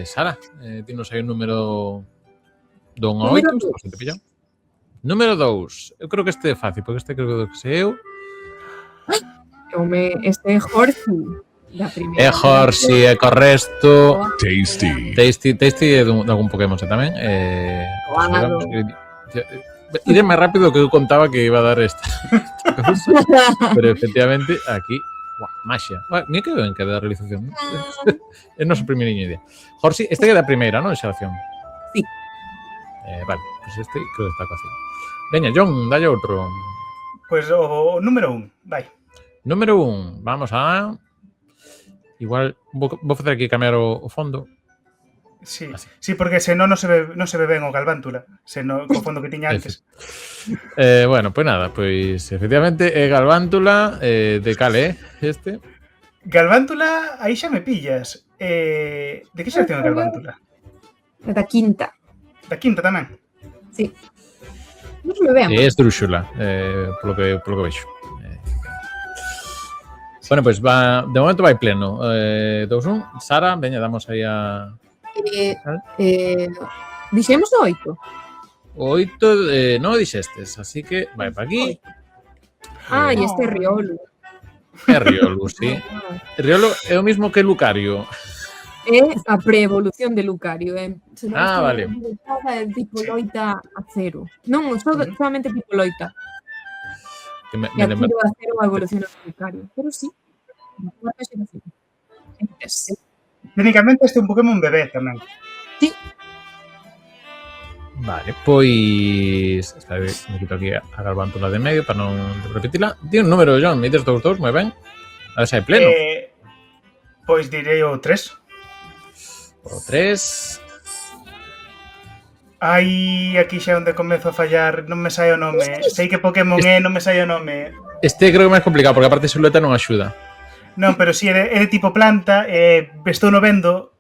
[SPEAKER 1] Sara, dinos aí un número do 1 a 8,
[SPEAKER 3] Número
[SPEAKER 1] se te pillou. Número 2. Eu creo que este é fácil, porque este creo que sei eu.
[SPEAKER 3] Este é Horsey, da primeira.
[SPEAKER 1] É Horsey, é correcto.
[SPEAKER 4] Tasty.
[SPEAKER 1] Tasty é de algún Pokémon xa tamén.
[SPEAKER 3] Claro.
[SPEAKER 1] Iré máis rápido que eu contaba que iba a dar esta cousa, pero efectivamente aquí, maxia. Mira que ben que da realización. É nosa primeiriña idea. Horsey, este é da primeira, non? Xeración.
[SPEAKER 3] Sí.
[SPEAKER 1] Vale, pues este creo que está fácil. Veña, John, dalle outro.
[SPEAKER 2] Pois o número 1, vai.
[SPEAKER 1] Número 1, vamos a... Igual, vou facer aquí cambiar o fondo.
[SPEAKER 2] Sí,
[SPEAKER 1] Así.
[SPEAKER 2] sí, porque senón non se ve ben o Galvántula, senón co fondo que tiña antes.
[SPEAKER 1] Bueno, pues nada, pues efectivamente é Galvántula, de cale, este.
[SPEAKER 2] Galvántula, aí xa me pillas. De que xeración é Galvántula?
[SPEAKER 3] Da quinta.
[SPEAKER 2] Da quinta tamén.
[SPEAKER 3] Sí. Non se me vean.
[SPEAKER 1] É esdrúxula, polo que vexo. Bueno, pues va, de momento vai pleno. 2-1. Sara, veña, damos aí a...
[SPEAKER 3] Dixemos o 8.
[SPEAKER 1] O 8 non o dixestes, así que vai para aquí.
[SPEAKER 3] E este é Riolu.
[SPEAKER 1] É Riolu, sí. Riolu é o mismo que Lucario.
[SPEAKER 3] É a preevolución de Lucario.
[SPEAKER 1] Vale.
[SPEAKER 3] É tipo loita a cero. Non, solamente tipo loita.
[SPEAKER 1] Que me
[SPEAKER 3] E a
[SPEAKER 1] lembra...
[SPEAKER 3] tiro a cero a evolución de Lucario. Pero sí, na cuarta xeración.
[SPEAKER 2] Técnicamente este é un Pokémon bebé tamén.
[SPEAKER 3] Sí.
[SPEAKER 1] Vale, pois... Espera, me quito aquí a Galvántula de medio para non repetila. Di un número, John, me dices 2-2, moi ben. A ver se hai pleno.
[SPEAKER 2] Pois direi o 3.
[SPEAKER 1] O 3...
[SPEAKER 2] Ai, aquí xa onde comezo a fallar, non me sai o nome. Sei que Pokémon é, non me sai o nome.
[SPEAKER 1] Este creo que é máis complicado, porque aparte a silueta non axuda.
[SPEAKER 2] Non, pero si é de tipo planta, estou no vendo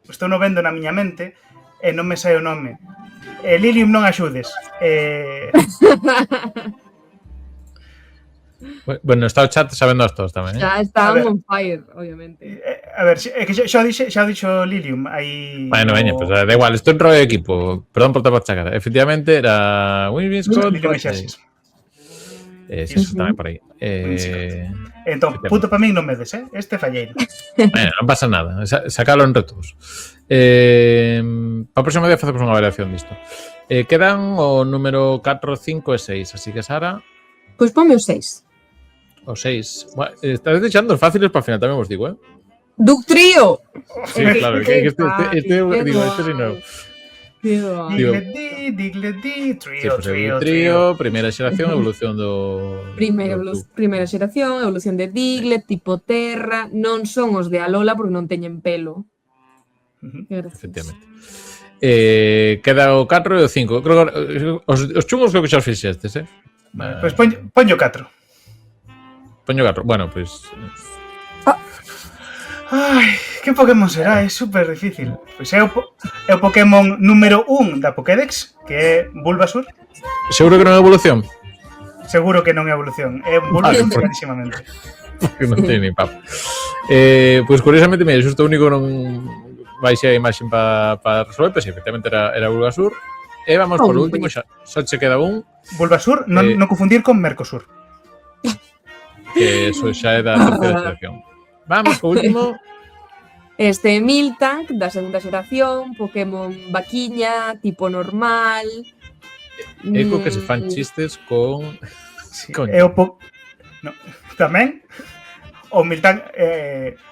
[SPEAKER 2] na miña mente, e non me sai o nome. Lilium, non axudes.
[SPEAKER 1] Bueno, está o chat sabendo as todas tamén,
[SPEAKER 3] Xa está on fire, obviamente.
[SPEAKER 2] A ver, é que xa o dixo Lilium, aí...
[SPEAKER 1] Bueno, veña, pues da igual, isto é un rollo de equipo. Perdón por tapar chacara. Efectivamente, era Winning Scott.
[SPEAKER 2] Lilium e Xaxis.
[SPEAKER 1] Sí, eso tamén por aí.
[SPEAKER 2] Entón, puto para min non me des, este falleiro.
[SPEAKER 1] Bueno, non pasa nada. Sacalo en retos. Para o próximo día facemos unha variación disto. Quedan o número 4, 5 e 6. Así que, Sara...
[SPEAKER 3] Pois ponme o 6.
[SPEAKER 1] O 6. Bueno, estás deixando os fáciles para o final, tamén vos digo,
[SPEAKER 3] Duck Trio!
[SPEAKER 1] Sí, claro, que este sí non.
[SPEAKER 2] Diglett-Dee,
[SPEAKER 1] Trio, primeira xeración, evolución do...
[SPEAKER 3] Primeira xeración, evolución de Diglett, tipo terra, non son os de Alola porque non teñen pelo.
[SPEAKER 1] Efectivamente. Queda o 4 e o 5. Creo que os chungos creo que xa os fixestes,
[SPEAKER 2] Pois poño 4.
[SPEAKER 1] Poño 4. Bueno, pois...
[SPEAKER 2] Ai, que Pokémon será? É super difícil. Pois é o Pokémon número 1 da Pokédex, que é Bulbasaur.
[SPEAKER 1] Seguro que non é evolución?
[SPEAKER 2] Seguro que non é evolución. É un Bulbasaur clarísimamente.
[SPEAKER 1] Porque non ten ni papo. Pois curiosamente, mira, xusto o único que non baixei a imaxe para resolver, pois efectivamente era Bulbasaur. E vamos polo último, xa che queda un.
[SPEAKER 2] Bulbasaur, non confundir con Mercosur.
[SPEAKER 1] Que eso xa é da terceira xeración. Vamos co último.
[SPEAKER 3] Este Miltank, da segunda xeración, Pokémon vaquiña, tipo normal.
[SPEAKER 1] Eco que se fan chistes con...
[SPEAKER 2] Sí, é o no, tamén o Miltank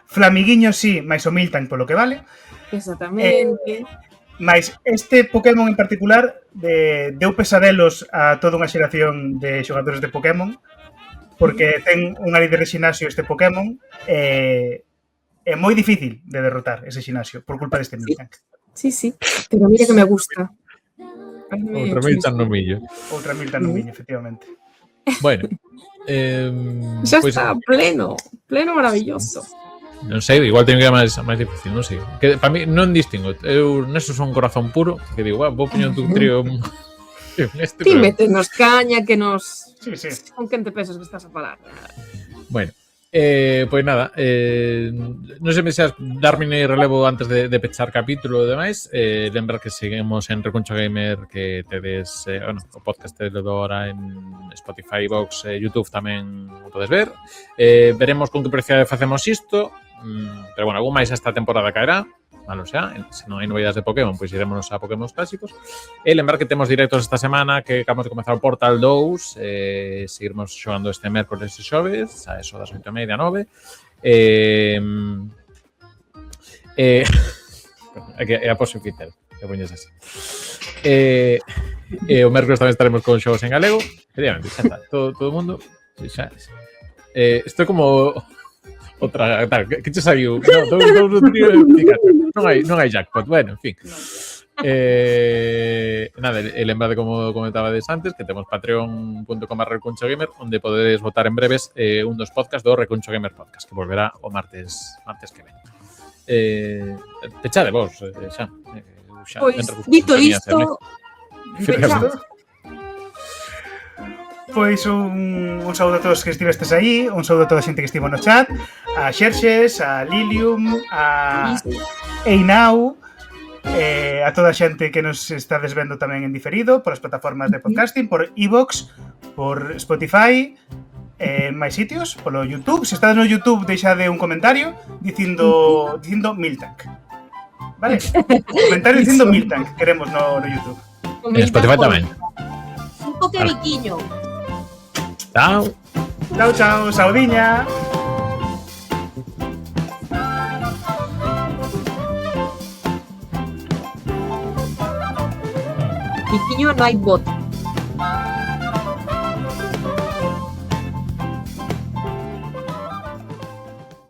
[SPEAKER 2] Flamiguiño sí, máis o Miltank polo que vale.
[SPEAKER 3] Exactamente.
[SPEAKER 2] Mais este Pokémon en particular deu pesadelos a toda unha xeración de xogadores de Pokémon porque ten unha líder de xinasio este Pokémon é moi difícil de derrotar ese Xinasio por culpa deste Miltank.
[SPEAKER 3] Sí, pero mira que me gusta.
[SPEAKER 1] Outra Miltan no millo.
[SPEAKER 2] Outra Miltan no miño, efectivamente.
[SPEAKER 1] Bueno,
[SPEAKER 3] Xa
[SPEAKER 1] pois,
[SPEAKER 3] está, pleno maravilloso.
[SPEAKER 1] non sei, igual teño que ir máis difícil, non sei. Que para mí non distingo. Eu neso son un corazón puro, que digo, vou poñer un trío
[SPEAKER 3] Ti métenos caña que nos...
[SPEAKER 2] Sí.
[SPEAKER 3] Con quen te pensas que estás a falar?
[SPEAKER 1] Bueno, pois nada, non sei se darme relevo antes de pechar capítulo e demais, lembrar que seguimos en Recuncho Gamer, que tedes, o podcast tedes agora en Spotify, Vox, YouTube tamén o podes ver. Veremos con que precio facemos isto, pero bueno, algún máis esta temporada caerá, malo xa, se non hai novidades de Pokémon, pois iremos a Pokémon clásicos. E lembrar que temos directos esta semana, que acabamos de comezar o Portal 2, seguiremos xogando este mércoles e xoves, a eso das 8:30, 9. É a pose Twitter, que poñes así. O mércoles tamén estaremos con xogos en galego. Efectivamente, xa está, todo o mundo. Xa. Isto é como... Outra, tal, que che saiu? Non hai jackpot, bueno, en fin. Nada, lembrade como comentabades antes que temos patreon.com/recunchogamer onde podedes votar en breves un dos podcasts do Recuncho Gamer Podcast que volverá o martes que ven. Pechade vos, xa.
[SPEAKER 3] Pois, dito isto,
[SPEAKER 2] Pois un saúdo a todos que estivestes aí, un saúdo a toda a xente que estivo no chat, a Xerxes, a Lilium, a Einau, a toda a xente que nos está desvendo tamén en diferido por as plataformas de podcasting, por iVoox, por Spotify, máis sitios, polo YouTube. Se estades no YouTube, deixade un comentario dicindo Miltank. Vale? Comentario dicindo Miltank, queremos no YouTube.
[SPEAKER 1] En Spotify tamén.
[SPEAKER 3] Un poqueriquiño.
[SPEAKER 1] Chao.
[SPEAKER 2] Chao, saudiña.
[SPEAKER 3] Piquiño no hai bot.